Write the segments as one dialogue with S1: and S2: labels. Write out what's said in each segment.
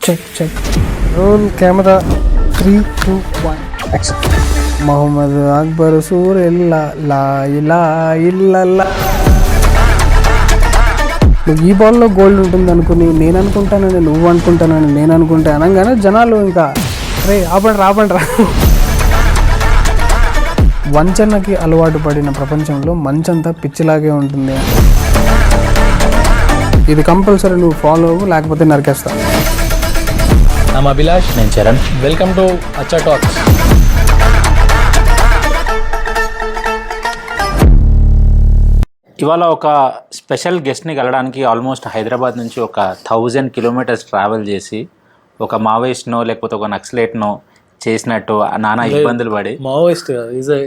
S1: Check roll camera 3, 2, 1 action. Mohammed Akbar సూర్ ఎల్లా లా ఇలా ఇల్లల్లా. నువ్వు ఈ బాల్లో గోల్డ్ ఉంటుంది అనుకుని నేను అనుకుంటానని నువ్వు అనుకుంటానని నేను అనుకుంటే అనగానే జనాలు ఇంకా రే ఆపండి రా. వంచనకి అలవాటు పడిన ప్రపంచంలో మంచంతా పిచ్చిలాగే ఉంటుంది. ఇది కంపల్సరీ నువ్వు ఫాలో అవ్వు, లేకపోతే నరికేస్తా.
S2: I'm అభిలాష్, నేను చరణ్. వెల్కమ్ టు అచ్చా టాక్స్. ఇవాళ ఒక స్పెషల్ గెస్ట్ని కలవడానికి ఆల్మోస్ట్ హైదరాబాద్ నుంచి ఒక 1000 కిలోమీటర్స్ ట్రావెల్ చేసి ఒక మావోయిస్ట్నో లేకపోతే ఒక నక్సలైట్నో చేసినట్టు నానా ఇబ్బందులు పడి
S3: Maoist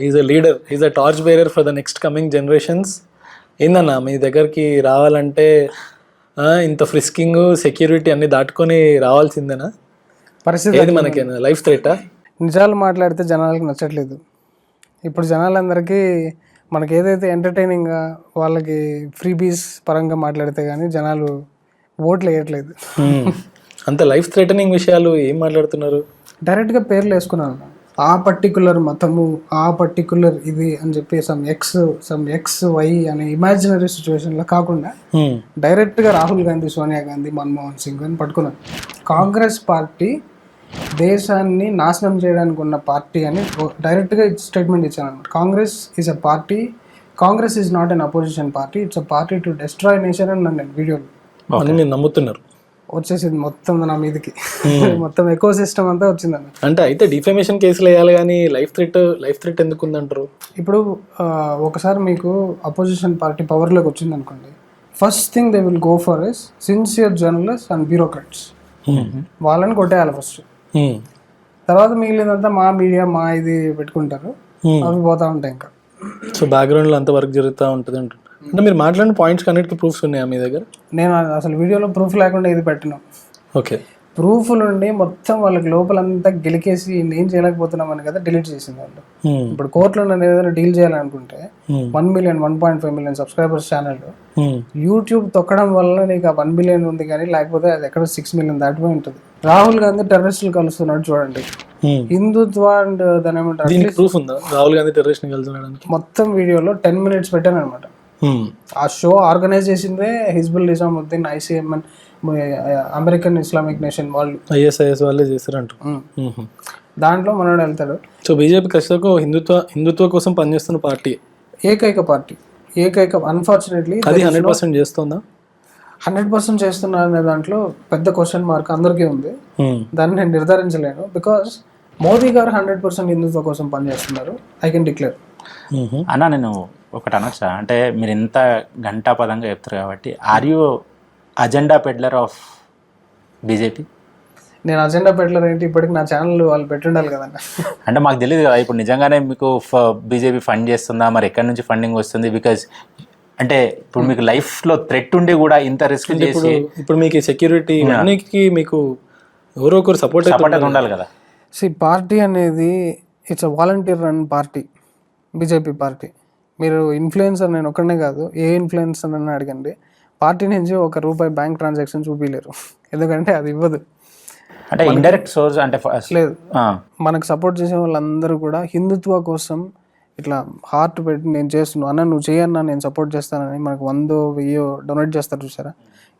S3: is a leader, is a torch bearer for the next coming generations. ఏందన్నా మీ దగ్గరికి రావాలంటే ఇంత ఫ్రిస్కింగ్ సెక్యూరిటీ అన్ని దాటుకొని రావాల్సిందేనా? పరిస్థితి ఏది మనకి లైఫ్ థ్రెటా?
S1: నిజాలు మాట్లాడితే జనాలకు నచ్చట్లేదు. ఇప్పుడు జనాలందరికీ మనకి ఏదైతే ఎంటర్టైనింగ్గా వాళ్ళకి ఫ్రీబీస్ పరంగా మాట్లాడితే కానీ జనాలు ఓట్లు వేయట్లేదు.
S3: అంత లైఫ్ థ్రెటనింగ్ విషయాలు ఏం మాట్లాడుతున్నారు?
S1: డైరెక్ట్గా పేర్లు వేసుకున్నాను. ఆ పర్టికులర్ మతము, ఆ పర్టికులర్ ఇది అని చెప్పి సమ్ ఎక్స్ వై అనే ఇమాజినరీ సిచ్యువేషన్లో కాకుండా డైరెక్ట్గా రాహుల్ గాంధీ, సోనియా గాంధీ, మన్మోహన్ సింగ్ అని పట్టుకున్నాను. కాంగ్రెస్ పార్టీ దేశాన్ని నాశనం చేయడానికి ఉన్న పార్టీ అని డైరెక్ట్గా స్టేట్మెంట్ ఇచ్చాను అనమాట. Congress is a party, Congress is not an opposition party, it's a party to destroy nation అని నేను వీడియోలో
S3: అని మీరు నమ్ముతున్నారు.
S1: వచ్చేసింది మొత్తం నా మీదకి, మొత్తం ఎకో సిస్టమ్ అంతా వచ్చిందన్న.
S3: అంటే అయితే డిఫేమేషన్ కేసులు వేయాలి కానీ లైఫ్ థ్రెట్ ఎందుకు ఉందంటారు?
S1: ఇప్పుడు ఒకసారి మీకు అపోజిషన్ పార్టీ పవర్లోకి వచ్చింది అనుకోండి, first thing they will go for is sincere journalist and bureaucrats. వాళ్ళని కొట్టేయాలి ఫస్ట్. తర్వాత మిగిలినంతా మా మీడియా మా ఇది పెట్టుకుంటారు, అవి పోతా ఉంటాయి ఇంకా.
S3: సో బ్యాక్గ్రౌండ్లో అంత వర్క్ జరుగుతూ ఉంటుంది అంటారు. అంటే మీరు మాట్లాడిన పాయింట్స్ అన్నిటికీ ప్రూఫ్స్ ఉన్నాయా మీ దగ్గర?
S1: నేను అసలు వీడియోలో ప్రూఫ్ లేకుండా ఇది పెట్టను.
S3: ఓకే,
S1: ప్రూఫ్లు ఉండి మొత్తం వాళ్ళకి లోపలంతా గెలికేసి ఏం చేయలేకపోతున్నామని కదా డిలీట్ చేసింది వాళ్ళు. ఇప్పుడు కోర్టులో నేను ఏదైనా డీల్ చేయాలనుకుంటే 1 million 1.5 million subscribers channel YouTube తొక్కడం వల్ల నీకు ఆ 1 బిలియన్ ఉంది, కానీ లేకపోతే అది ఎక్కడ 6 మిలియన్ దాటిపోయి ఉంటుంది. రాహుల్ గాంధీ టెర్రరిస్టులు కలుస్తున్నాడు చూడండి, హిందుత్వ అండ్ దాని ఏమంటారు
S3: ప్రూఫ్ ఉందా రాహుల్ గాంధీ టెర్రరిస్ట్ కలుస్తున్నాడు?
S1: మొత్తం వీడియోలో 10 minutes పెట్టాను అనమాట. ఆ షో ఆర్గనైజ్ చేసిందే Hizbul Nizamuddin, ICMN, American Islamic nation వాళ్ళు,
S3: ISIS వాళ్ళే చేస్తారంట.
S1: దాంట్లో మనోడు వెళ్తాడు.
S3: సో బీజేపీ ఖచ్చితంగా హిందుత్వ కోసం పనిచేస్తున్న పార్టీ,
S1: ఏకైక పార్టీ, అన్ఫార్చునేట్లీ
S3: అది 100% చేస్తుందా?
S1: 100% చేస్తున్నా అనే దాంట్లో పెద్ద క్వశ్చన్ మార్క్ అందరికీ ఉంది. దాన్ని నేను నిర్ధారించలేను. బికాస్ మోదీ గారు 100% హిందుత్వ కోసం పనిచేస్తున్నారు, ఐ కెన్ డిక్లేర్.
S2: అన్నా నేను ఒకటి అనొచ్చా, అంటే మీరు ఇంత ఘంటాపదంగా చెప్తారు కాబట్టి are you agenda peddler of BJP?
S1: నేను అజెండా పెడ్లర్ ఏంటి? ఇప్పటికి నా ఛానల్ వాళ్ళు పెట్టుండాలి కదండి.
S2: అంటే మాకు తెలియదు కదా, ఇప్పుడు నిజంగానే మీకు బీజేపీ ఫండ్ చేస్తుందా, మరి ఎక్కడి నుంచి ఫండింగ్ వస్తుంది? బికాజ్ అంటే ఇప్పుడు మీకు లైఫ్లో థ్రెట్ ఉండి కూడా ఇంత రిస్క్ చేసి
S3: ఇప్పుడు మీకు సెక్యూరిటీ అన్నిటికీ మీకు ఎవరో ఒకరు సపోర్ట్
S2: ఉండాలి కదా.
S1: పార్టీ అనేది it's a volunteer run party, BJP party. మీరు ఇన్ఫ్లుయెన్సర్, నేను ఒక్కడనే కాదు, ఏ ఇన్ఫ్లుయెన్సర్ అని అడగండి, పార్టీ నుంచి ₹1 బ్యాంక్ ట్రాన్సాక్షన్ చూపించలేరు, ఎందుకంటే అది ఇవ్వదు.
S2: అంటే ఇండైరెక్ట్ సోర్స్ అంటే
S1: లేదు. మనకు సపోర్ట్ చేసే వాళ్ళందరూ కూడా హిందుత్వ కోసం ఇట్లా హార్ట్ పెట్టి నేను చేస్తున్నాను అన్న, నువ్వు చేయన్నా నేను సపోర్ట్ చేస్తానని మనకు 100,000 డొనేట్ చేస్తారు చూసారా,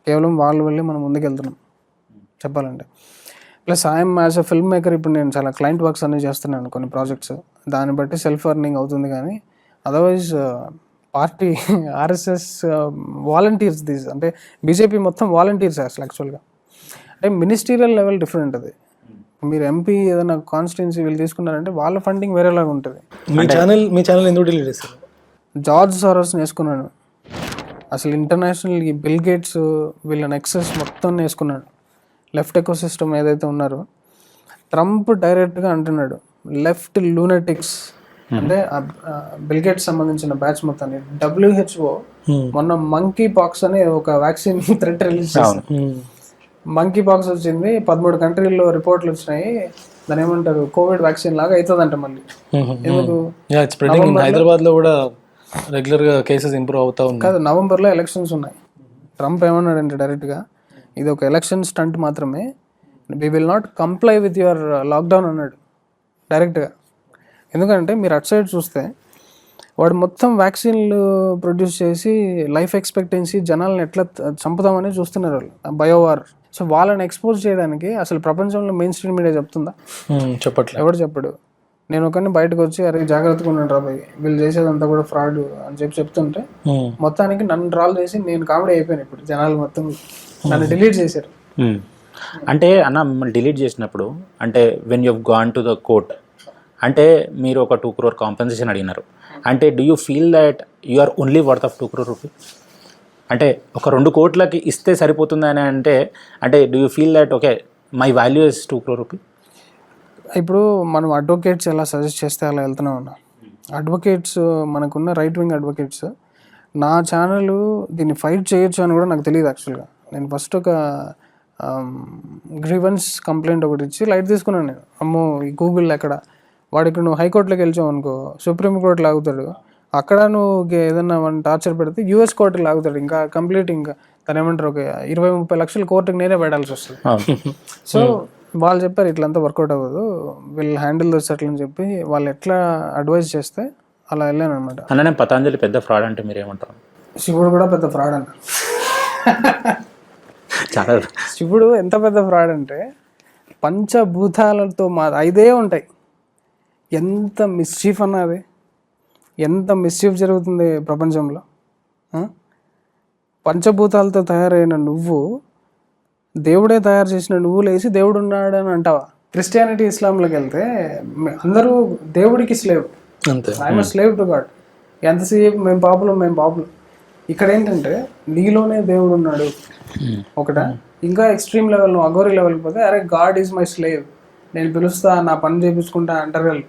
S1: కేవలం వాళ్ళ వల్లే మనం ముందుకెళ్తున్నాం చెప్పాలంటే. Plus I'm as a film maker, ఇప్పుడు నేను చాలా క్లయింట్ వర్క్స్ అన్నీ చేస్తున్నాను, కొన్ని ప్రాజెక్ట్స్, దాన్ని బట్టి సెల్ఫ్ ఎర్నింగ్ అవుతుంది. కానీ otherwise party RSS volunteers these, అంటే బీజేపీ మొత్తం వాలంటీర్స్ అసలు యాక్చువల్గా. అంటే మినిస్టీరియల్ లెవెల్ డిఫరెంట్ అది. మీరు MP ఏదైనా కాన్స్టిట్యున్సీ వీళ్ళు తీసుకున్నారంటే వాళ్ళ ఫండింగ్ వేరేలాగా ఉంటుంది.
S3: మీ ఛానల్ ఎందుకు డిలీట్ చేస్తారు?
S1: జార్జ్ సారోస్ని వేసుకున్నాను, అసలు ఇంటర్నేషనల్ ఈ బిల్ గేట్స్ వీళ్ళ నెక్సెస్ మొత్తం వేసుకున్నాడు. లెఫ్ట్ ఎకో సిస్టమ్ ఏదైతే ఉన్నారో, ట్రంప్ డైరెక్ట్గా అంటున్నాడు లెఫ్ట్ లూనటిక్స్, అంటే బిల్ గేట్స్ సంబంధించిన బ్యాచ్ మొత్తాన్ని. WHO మొన్న మంకీ పాక్స్ అని ఒక వ్యాక్సిన్ థ్రెట్ రిలీజ్ చేసింది. మంకీ పాక్స్ వచ్చింది, 13 కంట్రీల్లో రిపోర్ట్లు వచ్చినాయి, దాని ఏమంటారు కోవిడ్ వ్యాక్సిన్ లాగా అవుతుందంట మళ్ళీ. ఎందుకు?
S3: హైదరాబాద్ లో కూడా రెగ్యులర్ గా కేసెస్ ఇంప్రూవ్ అవుతా ఉన్నాయి.
S1: కాదు, నవంబర్లో ఎలక్షన్స్ ఉన్నాయి. ట్రంప్ ఏమన్నాడంటే డైరెక్ట్గా ఇది ఒక ఎలక్షన్ స్టంట్ మాత్రమే, we will not comply with your lockdown అన్నాడు డైరెక్ట్గా. ఎందుకంటే మీరు అటు సైడ్ చూస్తే వాడు మొత్తం వ్యాక్సిన్లు ప్రొడ్యూస్ చేసి లైఫ్ ఎక్స్పెక్టెన్సీ జనాలను ఎట్లా చంపుదామని చూస్తున్నారు వాళ్ళు, బయోవార్. సో వాళ్ళని ఎక్స్పోజ్ చేయడానికి అసలు ప్రపంచంలో మెయిన్ స్ట్రీమ్ మీడియా చెప్తుందా?
S3: చెప్పట్లేదు,
S1: ఎవరు చెప్పడు. నేను ఒకరిని బయటకు వచ్చి అరే జాగ్రత్తగా ఉన్నాను రాబాయ్, వీళ్ళు చేసేదంతా కూడా ఫ్రాడ్ అని చెప్తుంటే మొత్తానికి నన్ను ట్రాల్ చేసి నేను కామెడీ అయిపోయాను. ఇప్పుడు జనాలు మొత్తం నన్ను డిలీట్ చేశారు.
S2: అంటే అన్న మిమ్మల్ని డిలీట్ చేసినప్పుడు అంటే when you gone to the court అంటే మీరు ఒక 2 crore కాంపెన్సేషన్ అడిగినారు. అంటే do you feel that you are only worth of 2 crore rupee? అంటే ఒక 2 కోట్లకి ఇస్తే సరిపోతుంది అని అంటే do you feel that okay my value is 2 crore rupee?
S1: ఇప్పుడు మనం అడ్వకేట్స్ ఎలా సజెస్ట్ చేస్తే అలా వెళ్తూనే ఉన్నాం. అడ్వకేట్స్ మనకున్న రైట్ వింగ్ అడ్వకేట్స్ నా ఛానల్ దీన్ని ఫైట్ చేయొచ్చు అని కూడా నాకు తెలియదు యాక్చువల్గా. నేను ఫస్ట్ ఒక గ్రీవెన్స్ కంప్లైంట్ ఒకటి ఇచ్చి లైట్ తీసుకున్నాను నేను. అమ్మో ఈ గూగుల్ ఎక్కడ వాడికి నువ్వు హైకోర్టులోకి వెళ్ళావు అనుకో సుప్రీంకోర్టు లాగుతాడు, అక్కడ నువ్వు ఏదన్నా మనం టార్చర్ పెడితే యూఎస్ కోర్టుకి లాగుతాడు, ఇంకా కంప్లీట్ ఇంకా తను ఏమంటారు ఒక 20-30 లక్షల కోర్టుకి నేనే పెట్టాల్సి వస్తుంది. సో వాళ్ళు చెప్పారు ఇట్లంతా వర్కౌట్ అవ్వదు, వీళ్ళు హ్యాండిల్ దిస్ అట్లా అని చెప్పి వాళ్ళు ఎట్లా అడ్వైజ్ చేస్తే అలా వెళ్ళాను అనమాట.
S2: అన్న నేను పతంజలి పెద్ద ఫ్రాడ్ అంటే మీరు ఏమంటారు?
S1: శివుడు కూడా పెద్ద ఫ్రాడ్ అన్న.
S2: చాలా
S1: శివుడు ఎంత పెద్ద ఫ్రాడ్ అంటే పంచభూతాలతో 5 ఉంటాయి. ఎంత మిస్చీఫ్ అన్నది, ఎంత మిస్చీఫ్ జరుగుతుంది ప్రపంచంలో. పంచభూతాలతో తయారైన నువ్వు దేవుడే తయారు చేసిన నువ్వు లేచి దేవుడు ఉన్నాడు అని అంటావా? క్రిస్టియానిటీ ఇస్లాంలోకి వెళ్తే అందరూ దేవుడికి slave, I'm slave to God. ఎంతసేపు మేము పాపులం. ఇక్కడ ఏంటంటే నీలోనే దేవుడు ఉన్నాడు ఒకట. ఇంకా ఎక్స్ట్రీమ్ లెవెల్ నువ్వు అఘోరీ లెవెల్కి పోతే అరే గాడ్ ఈజ్ మై స్లేవ్, నేను పిలుస్తా నా పని చేయించుకుంటా అంటారు వాళ్ళు.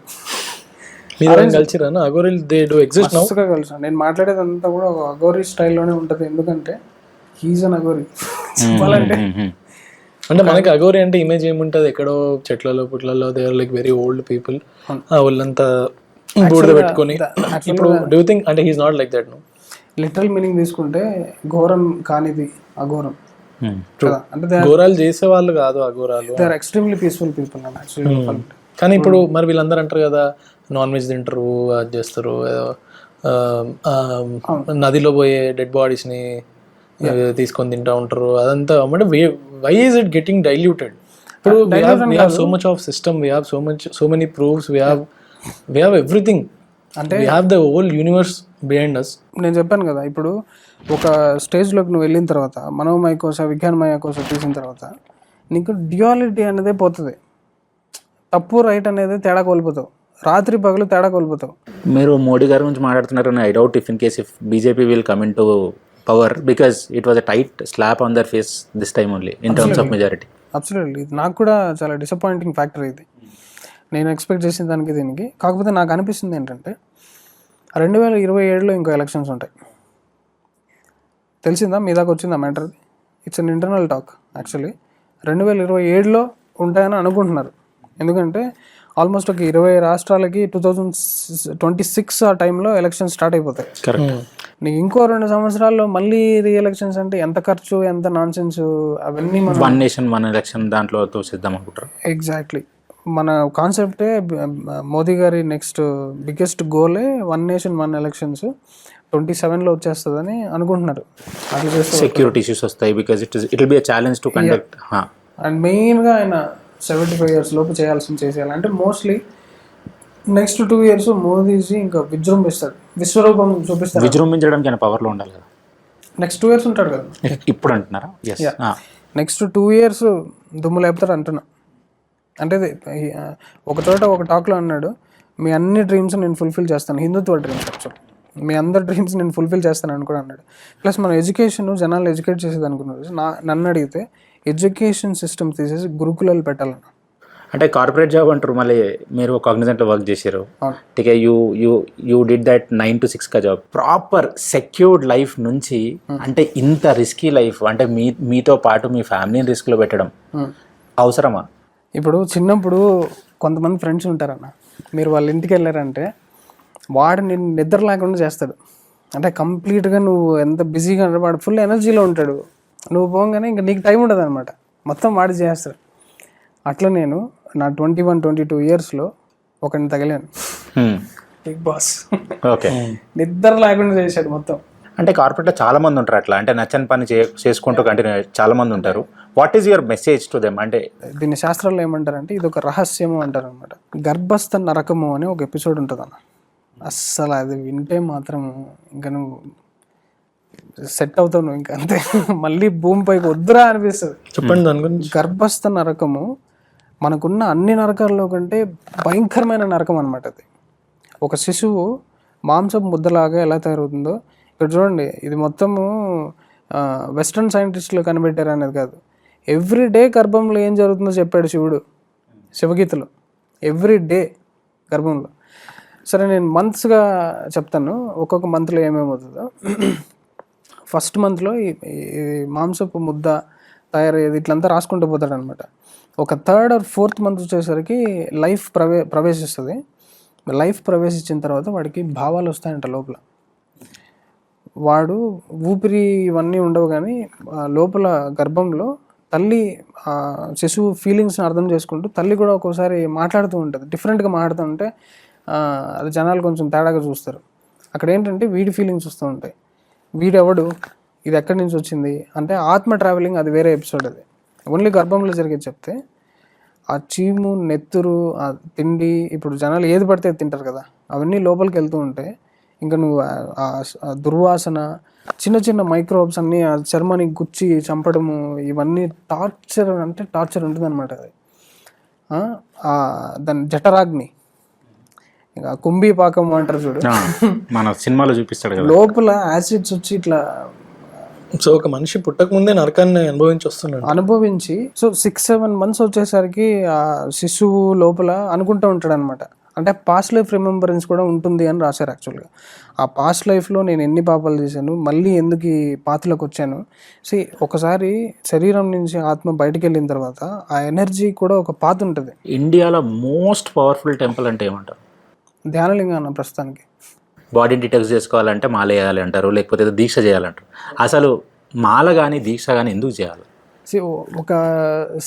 S1: కలిసి నేను మాట్లాడేది అంతా కూడా ఒక అఘోరీ స్టైల్లోనే ఉంటుంది. ఎందుకంటే హీజ్ అన్ అఘోరీ చెప్పాలంటే.
S3: అంటే మనకి అఘోరీ అంటే ఇమేజ్ ఏముంటుంది, ఎక్కడో చెట్లలో పుట్లలో they are like very old people, వాళ్ళంతా బూడిద పెట్టుకొని. ఇప్పుడు డూ థింక్ అంటే he's not like that? No,
S1: literal meaning తీసుకుంటే ఘోరం కానిది అఘోరం. అంటే
S3: ఘోరాలు చేసే వాళ్ళు కాదు అఘోరాలు,
S1: they are extremely peaceful people actually.
S3: కానీ ఇప్పుడు మరి వీళ్ళందరూ అంటారు కదా నాన్ వెజ్ తింటారు, అది చేస్తారు, నదిలో పోయే డెడ్ బాడీస్ని తీసుకొని తింటూ ఉంటారు, అదంతా. అంటే why is it getting diluted? ఇప్పుడు we have so much of system, we have so many proofs, we have everything, అంటే we have the whole universe behind us.
S1: నేను చెప్పాను కదా, ఇప్పుడు ఒక స్టేజ్లోకి నువ్వు వెళ్ళిన తర్వాత మనోమయ కోస విజ్ఞానమయ కోస తీసిన తర్వాత నీకు డ్యుయాలిటీ అనేది పోతుంది. తప్పు రైట్ అనేది తేడా కోల్పోతావు, రాత్రి పగలు తేడా కోల్పోతావు.
S2: మీరు మోడీ గారి గురించి మాట్లాడుతున్నారు, I doubt if in case if BJP will come in to power because it was a tight slap on their face this time only in terms of majority.
S1: Absolutely, ఇది నాకు కూడా చాలా డిసప్పాయింటింగ్ ఫ్యాక్టర్ ఇది. నేను expect చేసిన దానికి దీనికి. కాకపోతే నాకు అనిపిస్తుంది ఏంటంటే 2027లో ఇంకో ఎలక్షన్స్ ఉంటాయి. తెలిసిందా, మీ దాకా వచ్చిందా matter? It's an internal talk actually. 2027లో ఉంటాయని అనుకుంటున్నారు. ఎందుకంటే ఆల్మోస్ట్ ఒక 20 రాష్ట్రాలకి 2026 ఆ టైంలో ఎలక్షన్స్ స్టార్ట్ అయిపోతాయి. నీకు ఇంకో 2 సంవత్సరాల్లో మళ్ళీ రీఎలక్షన్స్ అంటే ఎంత ఖర్చు, ఎంత నాన్ సెన్స్, అవన్నీ మనం
S2: వన్ నేషన్ వన్ ఎలక్షన్ దాంట్లో తోసిద్దాం అనుకుంటారు.
S1: ఎగ్జాక్ట్లీ, మన కాన్సెప్టే మోదీ గారి నెక్స్ట్ బిగ్గెస్ట్ గోలే 1 నేషన్ 1 ఎలక్షన్స్ 27లో వచ్చేస్తుందని అనుకుంటున్నారు. అది చేస్తే
S2: సెక్యూరిటీ ఇష్యూస్ వస్తాయి because it will be a challenge to conduct.
S1: And మెయిన్గా ఆయన 75 years లోపు చేసేయాలి. అంటే మోస్ట్లీ నెక్స్ట్ 2 years మోదీజీ ఇంకా విజృంభిస్తాడు, విశ్వరూపం చూపిస్తాడు.
S2: విజృంభించడానికి ఆయన పవర్లో ఉండాలి కదా.
S1: నెక్స్ట్ 2 years ఉంటాడు కదా
S2: ఇప్పుడు అంటున్నారా?
S1: నెక్స్ట్ 2 years దుమ్ము లేపుతాడు అంటున్నా. అంటే ఒక చోట ఒక టాక్లో అన్నాడు, మీ అన్ని డ్రీమ్స్ నేను ఫుల్ఫిల్ చేస్తాను, హిందుత్వ డ్రీమ్స్ యాక్చువల్, మీ అందరి డ్రీమ్స్ నేను ఫుల్ఫిల్ చేస్తాను అని కూడా అన్నాడు. ప్లస్ మన ఎడ్యుకేషన్ జనాలు ఎడ్యుకేట్ చేసేది అనుకున్నారు. నన్ను అడిగితే ఎడ్యుకేషన్ సిస్టమ్ తీసేసి గురుకులాలు పెట్టాలన్న.
S2: అంటే కార్పొరేట్ జాబ్ అంటారు, మళ్ళీ మీరు కాగ్నిజెంట్లో వర్క్ చేశారు, టీకే యూ డిడ్ దట్ 9 to 6 కా జాబ్. ప్రాపర్ సెక్యూర్డ్ లైఫ్ నుంచి అంటే ఇంత రిస్కీ లైఫ్ అంటే మీతో పాటు మీ ఫ్యామిలీని రిస్క్లో పెట్టడం అవసరమా? ఇప్పుడు
S1: చిన్నప్పుడు కొంతమంది ఫ్రెండ్స్ ఉంటారన్న, మీరు వాళ్ళ ఇంటికి వెళ్ళారంటే వాడు నేను నిద్ర లేకుండా చేస్తాడు. అంటే కంప్లీట్గా నువ్వు ఎంత బిజీగా వాడు ఫుల్ ఎనర్జీలో ఉంటాడు, నువ్వు పోగానే ఇంకా నీకు టైం ఉండదు అనమాట, మొత్తం వాడి చేస్తాడు. అట్లా నేను నా 21-22 ఇయర్స్లో ఒకరిని తగిలాను, బిగ్ బాస్.
S2: ఓకే.
S1: నిద్ర లేకుండా చేశాడు మొత్తం.
S2: అంటే కార్పొరేట్లో చాలా మంది ఉంటారు అట్లా, అంటే నచ్చని పని చేసుకుంటూ కంటిన్యూ చాలా మంది ఉంటారు. What is your message to them? అంటే
S1: దీన్ని శాస్త్రాల్లో ఏమంటారంటే ఇది ఒక రహస్యము అంటారు అనమాట. గర్భస్థ నరకము అని ఒక ఎపిసోడ్ ఉంటుంది అన్న. అస్సలు అది వింటే మాత్రం ఇంకా నువ్వు సెట్ అవుతావు నువ్వు, ఇంకా అంతే. మళ్ళీ భూమిపైకి వద్దురా అనిపిస్తుంది.
S3: చెప్పండి దాని గురించి.
S1: గర్భస్థ నరకము మనకున్న అన్ని నరకాల్లో కంటే భయంకరమైన నరకం అనమాట అది. ఒక శిశువు మాంసపు ముద్దలాగా ఎలా తయారవుతుందో ఇక్కడ చూడండి. ఇది మొత్తము వెస్ట్రన్ సైంటిస్టులు కనిపెట్టారు అనేది కాదు. ఎవ్రీ డే గర్భంలో ఏం జరుగుతుందో చెప్పాడు శివుడు శివగీతలో. ఎవ్రీ డే గర్భంలో. సరే నేను మంత్స్గా చెప్తాను, ఒక్కొక్క మంత్లో ఏమేమవుతుందో. ఫస్ట్ మంత్లో ఈ మాంసపు ముద్ద తయారయ్యేది ఇట్లంతా రాసుకుంటూ పోతాడు అనమాట. ఒక 3rd or 4th మంత్ వచ్చేసరికి లైఫ్ ప్రవేశిస్తుంది. లైఫ్ ప్రవేశించిన తర్వాత వాడికి భావాలు వస్తాయంట లోపల. వాడు ఊపిరి ఇవన్నీ ఉండవు, కానీ లోపల గర్భంలో తల్లి శిశువు ఫీలింగ్స్ని అర్థం చేసుకుంటూ తల్లి కూడా ఒక్కోసారి మాట్లాడుతూ ఉంటుంది, డిఫరెంట్గా మాట్లాడుతూ ఉంటే అది జనాలు కొంచెం తేడాగా చూస్తారు. అక్కడ ఏంటంటే వీడి ఫీలింగ్స్ వస్తూ ఉంటాయి. వీడెవడు, ఇది ఎక్కడి నుంచి వచ్చింది అంటే ఆత్మ ట్రావెలింగ్, అది వేరే ఎపిసోడ్. అది ఓన్లీ గర్భంలో జరిగేది చెప్తే. ఆ చీము, నెత్తురు, ఆ తిండి, ఇప్పుడు జనాలు ఏది పడితే తింటారు కదా, అవన్నీ లోపలికి వెళ్తూ ఉంటాయి. ఇంకా నువ్వు ఆ దుర్వాసన, చిన్న చిన్న మైక్రోబ్స్ అన్నీ ఆ చర్మానికి గుచ్చి చంపడము, ఇవన్నీ టార్చర్ అంటే టార్చర్ ఉంటుంది అనమాట. అది దాని జఠరాగ్ని, ఇంకా కుంభీ పాకం అంటారు చూడు,
S2: మన సినిమాలో చూపిస్తాడు కదా,
S1: లోపల యాసిడ్స్ వచ్చి ఇట్లా.
S3: సో ఒక మనిషి పుట్టక ముందే నరకాన్ని అనుభవించి
S1: సో 6-7 months వచ్చేసరికి ఆ శిశువు లోపల అనుకుంటూ ఉంటాడు అనమాట. అంటే పాస్ట్ లైఫ్ రిమెంబరెన్స్ కూడా ఉంటుంది అని రాశారు యాక్చువల్గా. ఆ పాస్ట్ లైఫ్లో నేను ఎన్ని పాపాలు చేశాను, మళ్ళీ ఎందుకు ఈ పాత్రలోకి వచ్చాను. ఒకసారి శరీరం నుంచి ఆత్మ బయటకు వెళ్ళిన తర్వాత ఆ ఎనర్జీ కూడా ఒక పాత ఉంటుంది.
S2: ఇండియాలో మోస్ట్ పవర్ఫుల్ టెంపుల్ అంటే ఏమంటారు?
S1: ధ్యానలింగం అన్న. ప్రస్తుతానికి
S2: బాడీ డిటాక్స్ చేసుకోవాలంటే మాల వేయాలి అంటారు, లేకపోతే దీక్ష చేయాలంటారు. అసలు మాల కానీ దీక్ష కానీ ఎందుకు చేయాలి?
S1: ఒక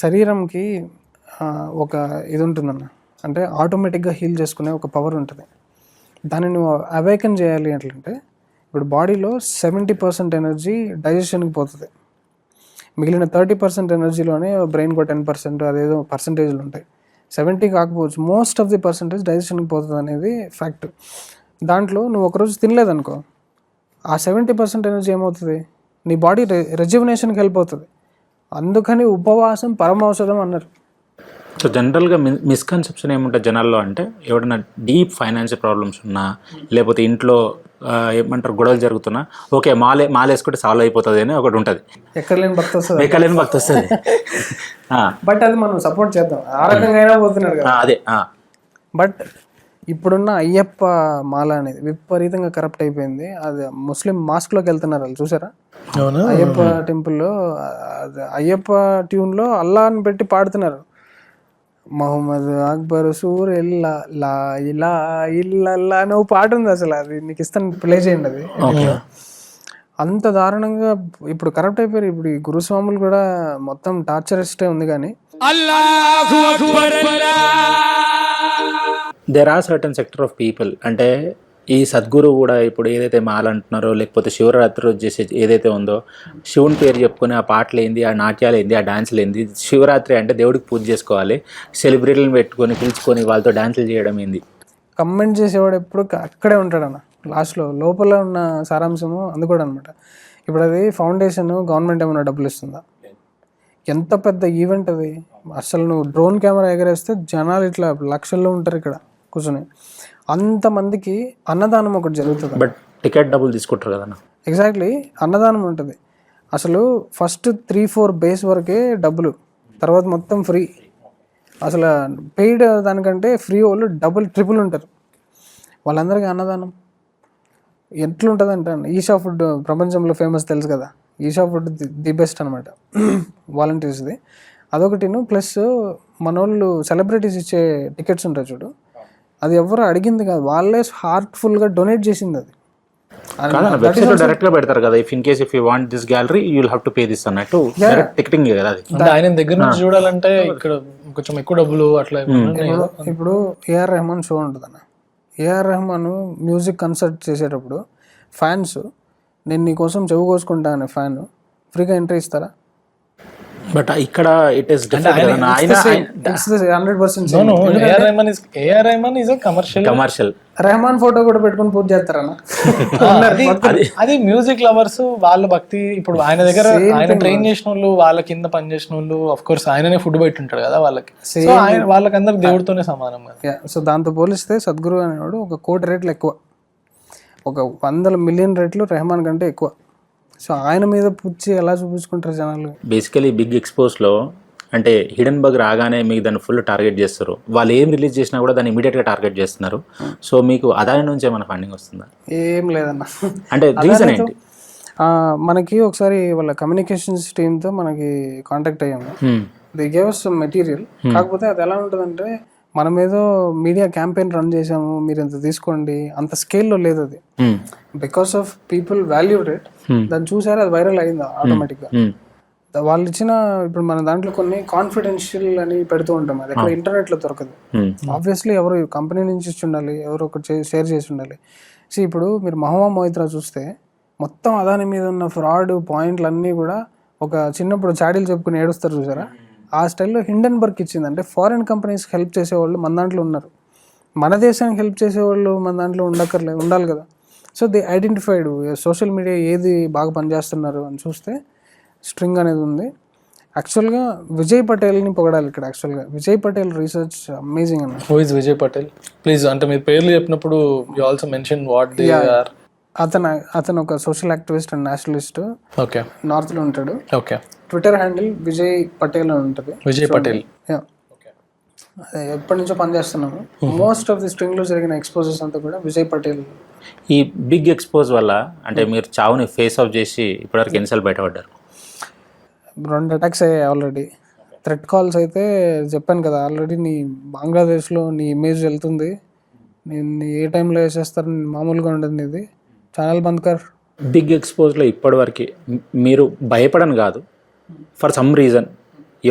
S1: శరీరంకి ఒక ఇది ఉంటుందన్న, అంటే ఆటోమేటిక్గా హీల్ చేసుకునే ఒక పవర్ ఉంటుంది. దాన్ని నువ్వు అవేకన్ చేయాలి అంటే ఇప్పుడు బాడీలో 70% ఎనర్జీ డైజెషన్కి పోతుంది. మిగిలిన 30% ఎనర్జీలోనే బ్రెయిన్కి 10% అదేదో పర్సంటేజ్లు ఉంటాయి. 70 కాకపోవచ్చు, మోస్ట్ ఆఫ్ ది పర్సంటేజ్ డైజెషన్కి పోతుంది అనేది ఫ్యాక్ట్. దాంట్లో నువ్వు ఒకరోజు తినలేదనుకో, ఆ 70% ఎనర్జీ ఏమవుతుంది, నీ బాడీ రెజ్యువనేషన్కి వెళ్ళిపోతుంది. అందుకని ఉపవాసం పరమౌషధం అన్నారు.
S2: సో జనరల్గా మిస్కన్సెప్షన్ ఏముంటుంది జనాల్లో అంటే, ఎవరైనా డీప్ ఫైనాన్షియల్ ప్రాబ్లమ్స్ ఉన్నా, లేకపోతే ఇంట్లో ఏమంటారు గొడవలు జరుగుతున్నా, ఓకే మాలేసుకుంటే సాల్వ్ అయిపోతుంది అని ఒకటి ఉంటుంది.
S1: ఎక్కడలేని భక్తి
S2: వస్తుంది.
S1: బట్ అది మనం సపోర్ట్ చేద్దాం, ఆ రకంగా అయినా పోతున్నాడు కదా.
S2: అదే.
S1: బట్ ఇప్పుడున్న అయ్యప్ప మాల అనేది విపరీతంగా కరప్ట్ అయిపోయింది. అది ముస్లిం మాస్క్లోకి వెళ్తున్నారు వాళ్ళు, చూసారా? అయ్యప్ప టెంపుల్లో అయ్యప్ప ట్యూన్లో అల్లాని పెట్టి పాడుతున్నారు. మహమ్మద్ అక్బర్ సూర్ ఎల్లా లా ఇలా ఇల్లా అని ఒక పాట ఉంది. అసలు అది నీకు ఇస్తాను, ప్లే చేయండి. అది అంత దారుణంగా ఇప్పుడు కరప్ట్ అయిపోయారు. ఇప్పుడు ఈ గురుస్వాములు కూడా మొత్తం టార్చరిస్టే ఉంది. కానీ
S2: there are certain sector of people, అంటే ఈ సద్గురు కూడా ఇప్పుడు ఏదైతే మాల అంటున్నారో, లేకపోతే శివరాత్రి రోజు చేసే ఏదైతే ఉందో, శివుని పేరు చెప్పుకొని ఆ పాటలు ఏంది, ఆ నాట్యాలు ఏంది, ఆ డాన్సులు ఏంది, శివరాత్రి అంటే దేవుడికి పూజ చేసుకోవాలి, సెలబ్రిటీలను పెట్టుకొని పిలుచుకొని వాళ్ళతో డాన్సులు చేయడం ఏంది.
S1: కమెంట్ చేసేవాడు ఎప్పుడు అక్కడే ఉంటాడన్న, లాస్ట్లో లోపల ఉన్న సారాంశము అందుకోడు అనమాట. ఇప్పుడు అది ఫౌండేషన్, గవర్నమెంట్ ఏమైనా డబ్బులు ఇస్తుందా? ఎంత పెద్ద ఈవెంట్ అది. అసలు నువ్వు డ్రోన్ కెమెరా ఎగరేస్తే జనాలు ఇట్లా లక్షల్లో ఉంటారు ఇక్కడ కూర్చొని. అంతమందికి అన్నదానం ఒకటి జరుగుతుంది.
S2: బట్ టికెట్ డబ్బులు తీసుకుంటారు కదా.
S1: ఎగ్జాక్ట్లీ, అన్నదానం ఉంటుంది. అసలు ఫస్ట్ 3-4 బేస్ వరకే డబ్బులు, తర్వాత మొత్తం ఫ్రీ. అసలు పెయిడ్ దానికంటే ఫ్రీ వాళ్ళు ట్రిపుల్ ఉంటారు. వాళ్ళందరికీ అన్నదానం ఎట్లుంటుంది అంటే, ఈషా ఫుడ్ ప్రపంచంలో ఫేమస్ తెలుసు కదా. ఈషా ఫుడ్ ది బెస్ట్ అనమాట వాలంటీర్స్ది. అదొకటిను. ప్లస్ మనోళ్ళు సెలబ్రిటీస్ ఇచ్చే టికెట్స్ ఉంటాయి చూడు, అది ఎవరు అడిగింది కాదు, వాళ్ళే హార్ట్ఫుల్గా డొనేట్ చేసింది. అది
S2: కాదన్న వెబ్సైట్లో డైరెక్ట్గా పెడతారు కదా, if in case if you want this gallery you will have to pay this అన్నట్టు డైరెక్ట్ టికెటింగ్ కదా అది.
S3: అంటే ఆయన దగ్గర నుంచి చూడాలంటే ఇక్కడ కొంచెం ఎక్కువ డబ్బులు అట్లా ఏమైనా ఉన్నాయా?
S1: ఇప్పుడు ఏఆర్ రెహమాన్ షో ఉంటుంది అన్న. ఏఆర్ రెహమాన్ మ్యూజిక్ కన్సర్ట్ చేసేటప్పుడు ఫ్యాన్స్ నేను నీకోసం చెవు కోసుకుంటా అనే ఫ్యాన్ ఫ్రీగా ఎంట్రీ ఇస్తారా?
S2: బట్ ఇక్కడ it is
S1: 100%.
S3: No, AR Rahman is a commercial.
S2: Commercial.
S1: Rahman photo కూడా పెట్టుకుని పూజ చేస్తారన్న.
S3: అది మ్యూజిక్ లవర్స్ వాళ్ళ భక్తి. ఇప్పుడు ఆయన దగ్గర ఆయన ట్రైన్ చేసిన వాళ్ళు, వాళ్ళ కింద పని చేసిన వాళ్ళు, ఆఫ్ కోర్స్ ఆయననే ఫుడ్ పెట్టుంటాడు కదా వాళ్ళకి. సో ఆయన వాళ్ళకందరికి దేవుడితోనే సమానం కదా.
S1: సో దాంతో పోలిస్తే సద్గురు అనేవాడు 1 కోటి రేట్లు ఎక్కువ, 100 మిలియన్ రేట్లు రెహమాన్ కంటే ఎక్కువ. సో ఆయన మీద పుచ్చి ఎలా చూపించుకుంటారు జనాలు?
S2: బేసికలీ బిగ్ ఎక్స్పోజ్లో అంటే హిడెన్ బగ్ రాగానే మీకు దాన్ని ఫుల్ టార్గెట్ చేస్తారు. వాళ్ళు ఏం రిలీజ్ చేసినా కూడా దాన్ని ఇమీడియట్గా టార్గెట్ చేస్తున్నారు. సో మీకు అదాని నుంచి ఏమైనా ఫండింగ్ వస్తుందా?
S1: ఏం లేదన్న.
S2: అంటే రీజన్ ఏంటి?
S1: మనకి ఒకసారి వాళ్ళ కమ్యూనికేషన్స్ టీమ్తో మనకి కాంటాక్ట్ అయ్యాము. They gave us some material. కాకపోతే అది ఎలా ఉంటుందంటే మనం ఏదో మీడియా క్యాంపెయిన్ రన్ చేసాము, మీరు ఎంత తీసుకోండి, అంత స్కేల్లో లేదు అది. Because of people valued it, దాన్ని చూసారు, అది వైరల్ అయింది ఆటోమేటిక్గా. వాళ్ళు ఇచ్చిన ఇప్పుడు మన దాంట్లో కొన్ని కాన్ఫిడెన్షియల్ అని పెడుతూ ఉంటాం, అది ఎక్కడ ఇంటర్నెట్లో దొరకదు. ఆబ్వియస్లీ ఎవరు కంపెనీ నుంచి ఇచ్చి ఉండాలి, ఎవరు ఒకటి షేర్ చేసి ఉండాలి. సో ఇప్పుడు మీరు మహమ్మా మొయిత్రా చూస్తే మొత్తం అదాని మీద ఉన్న ఫ్రాడ్ పాయింట్లు అన్నీ కూడా ఒక చిన్నప్పుడు చాడీలు చెప్పుకుని ఏడుస్తారు చూసారా, ఆ స్టైల్లో హిండెన్బర్గ్ ఇచ్చింది. అంటే ఫారిన్ కంపెనీస్కి హెల్ప్ చేసేవాళ్ళు మన దాంట్లో ఉన్నారు, మన దేశానికి హెల్ప్ చేసేవాళ్ళు మన దాంట్లో ఉండాలి కదా. So they identified social media ఏది బాగా పనిచేస్తున్నారు అని చూస్తే స్ట్రింగ్ అనేది ఉంది. యాక్చువల్గా విజయ్ పటేల్ని పొగడాలి ఇక్కడ. యాక్చువల్గా విజయ్ పటేల్ రీసెర్చ్ అమేజింగ్ అన్న.
S3: Who is Vijay Patel please? అంటే మీరు పేర్లు చెప్పినప్పుడు you also mention what they are.
S1: అతను ఒక social activist and nationalist.
S3: Okay.
S1: నార్త్లో ఉంటాడు.
S3: Okay.
S1: Twitter handle Vijay Patel అని ఉంటుంది.
S3: విజయ్ పటేల్
S1: ఎప్పటి నుంచో పనిచేస్తున్నాము. మోస్ట్ ఆఫ్ ది స్ట్రింగ్లో జరిగిన ఎక్స్పోజెస్ అంతా కూడా విజయ్ పటేల్.
S2: ఈ బిగ్ ఎక్స్పోజ్ వల్ల అంటే మీరు చావుని ఫేస్ ఆఫ్ చేసి ఇప్పటివరకు ఎన్నిసార్లు బయటపడ్డారు?
S1: 2 అటాక్స్ అయ్యాయి ఆల్రెడీ. థ్రెట్ కాల్స్ అయితే చెప్పాను కదా ఆల్రెడీ, నీ బంగ్లాదేశ్లో నీ ఇమేజ్ వెళ్తుంది, నేను ఏ టైంలో వేసేస్తారు, మామూలుగా ఉండదు నీది, ఛానల్ బంద్ కర్.
S2: బిగ్ ఎక్స్పోజ్లో ఇప్పటివరకు మీరు భయపడని కాదు, ఫర్ సమ్ రీజన్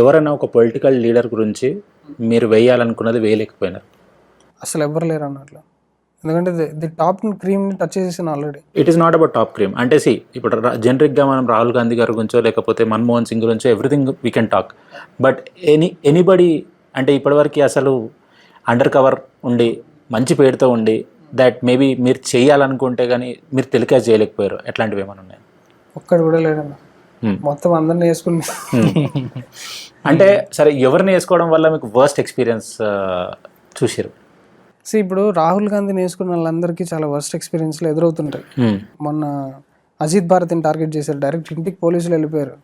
S2: ఎవరైనా ఒక పొలిటికల్ లీడర్ గురించి మీరు వేయాలనుకున్నది వేయలేకపోయినారు?
S1: అసలు ఎవరు లేరు అన్నట్లు. ఎందుకంటే ది టాప్ క్రీమ్ని టచ్ చేసేసాను already.
S2: It is not about top cream. అంటే ఇప్పుడు జనరిక్గా మనం రాహుల్ గాంధీ గారి గురించో లేకపోతే మన్మోహన్ సింగ్ గురించో everything we can talk, but anybody అంటే ఇప్పటివరకు అసలు అండర్ కవర్ ఉండి మంచి పేరుతో ఉండి దట్ మేబీ మీరు చేయాలనుకుంటే కానీ మీరు టెలికాస్ట్ చేయలేకపోయారు, ఎట్లాంటివి ఏమైనా ఉన్నాయి?
S1: ఒక్కడు కూడా లేదన్న, మొత్తం అందరిని వేసుకుని.
S2: అంటే సరే, ఎవరిని వేసుకోవడం వల్ల మీకు వర్స్ట్ ఎక్స్పీరియన్స్ చూసారు?
S1: సో ఇప్పుడు రాహుల్ గాంధీని వేసుకున్న వాళ్ళందరికీ చాలా వర్స్ట్ ఎక్స్పీరియన్స్లు ఎదురవుతుంటాయి. మొన్న అజిత్ భారతిని టార్గెట్ చేశారు, డైరెక్ట్ ఇంటికి పోలీసులు వెళ్ళిపోయారు.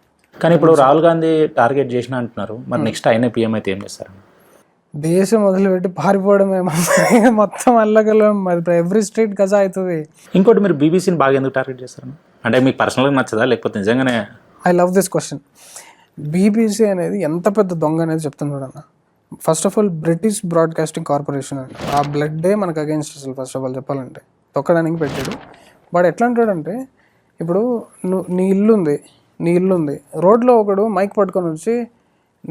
S2: కానీ ఇప్పుడు రాహుల్ గాంధీ టార్గెట్ చేసిన అంటున్నారు, మరి నెక్స్ట్ అయినా పిఎం అయితే ఏం చేస్తారు?
S1: దేశం మొదలుపెట్టి పారిపోవడమే మొత్తం అల్లగలం, ఎవ్రీ స్ట్రీట్ గజా అవుతుంది.
S2: ఇంకోటి, మీరు బీబీసీని బాగా ఎందుకు టార్గెట్ చేస్తారు? అంటే మీకు పర్సనల్గా నచ్చదా లేకపోతే నిజంగానే?
S1: I love this question. BBC అనేది ఎంత పెద్ద దొంగ అనేది చెప్తాను చూడన్న. First of all British Broadcasting Corporation అండి, ఆ బ్లడ్డే మనకు అగేన్స్ట్ అసలు. ఫస్ట్ ఆఫ్ ఆల్ చెప్పాలంటే తొక్కడానికి పెట్టాడు. వాడు ఎట్లా అంటాడంటే, ఇప్పుడు నీ ఇల్లు ఉంది, రోడ్లో ఒకడు మైక్ పట్టుకొని వచ్చి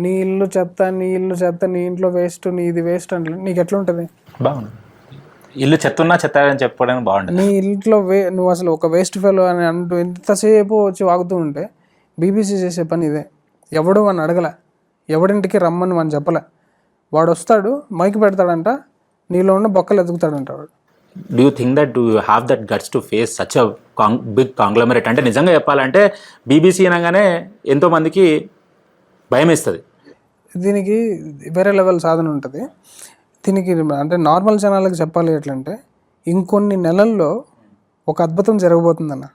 S1: నీ ఇల్లు చెత్త, నీ ఇంట్లో వేస్ట్, నీది వేస్ట్ అంటే నీకు ఎట్లా ఉంటుంది?
S2: బాగుంది. ఇల్లు చెత్తన్నా చెత్త అని చెప్పడానికి బాగుంటుంది.
S1: నీ ఇంట్లో నువ్వు అసలు ఒక వేస్ట్ ఫెలో అని అంటూ ఎంతసేపు వచ్చి వాగుతూ ఉంటే, బీబీసీ చేసే పని ఇదే. ఎవడు అని అడగలే, ఎవడింటికి రమ్మని అని చెప్పలే, వాడు వస్తాడు మైక్ పెడతాడంట, నీలో ఉన్న బొక్కలు ఎదుగుతాడంట వాడు.
S2: Do you think that do you have that guts to face such a big conglomerate? అంటే నిజంగా చెప్పాలంటే బీబీసీ అనగానే ఎంతోమందికి భయం వేస్తుంది.
S1: దీనికి వేరే లెవెల్ సాధన ఉంటుంది దీనికి. అంటే నార్మల్ ఛానళ్ళకి చెప్పాలి ఎట్లంటే, ఇంకొన్ని నెలల్లో ఒక అద్భుతం జరగబోతుందన్న.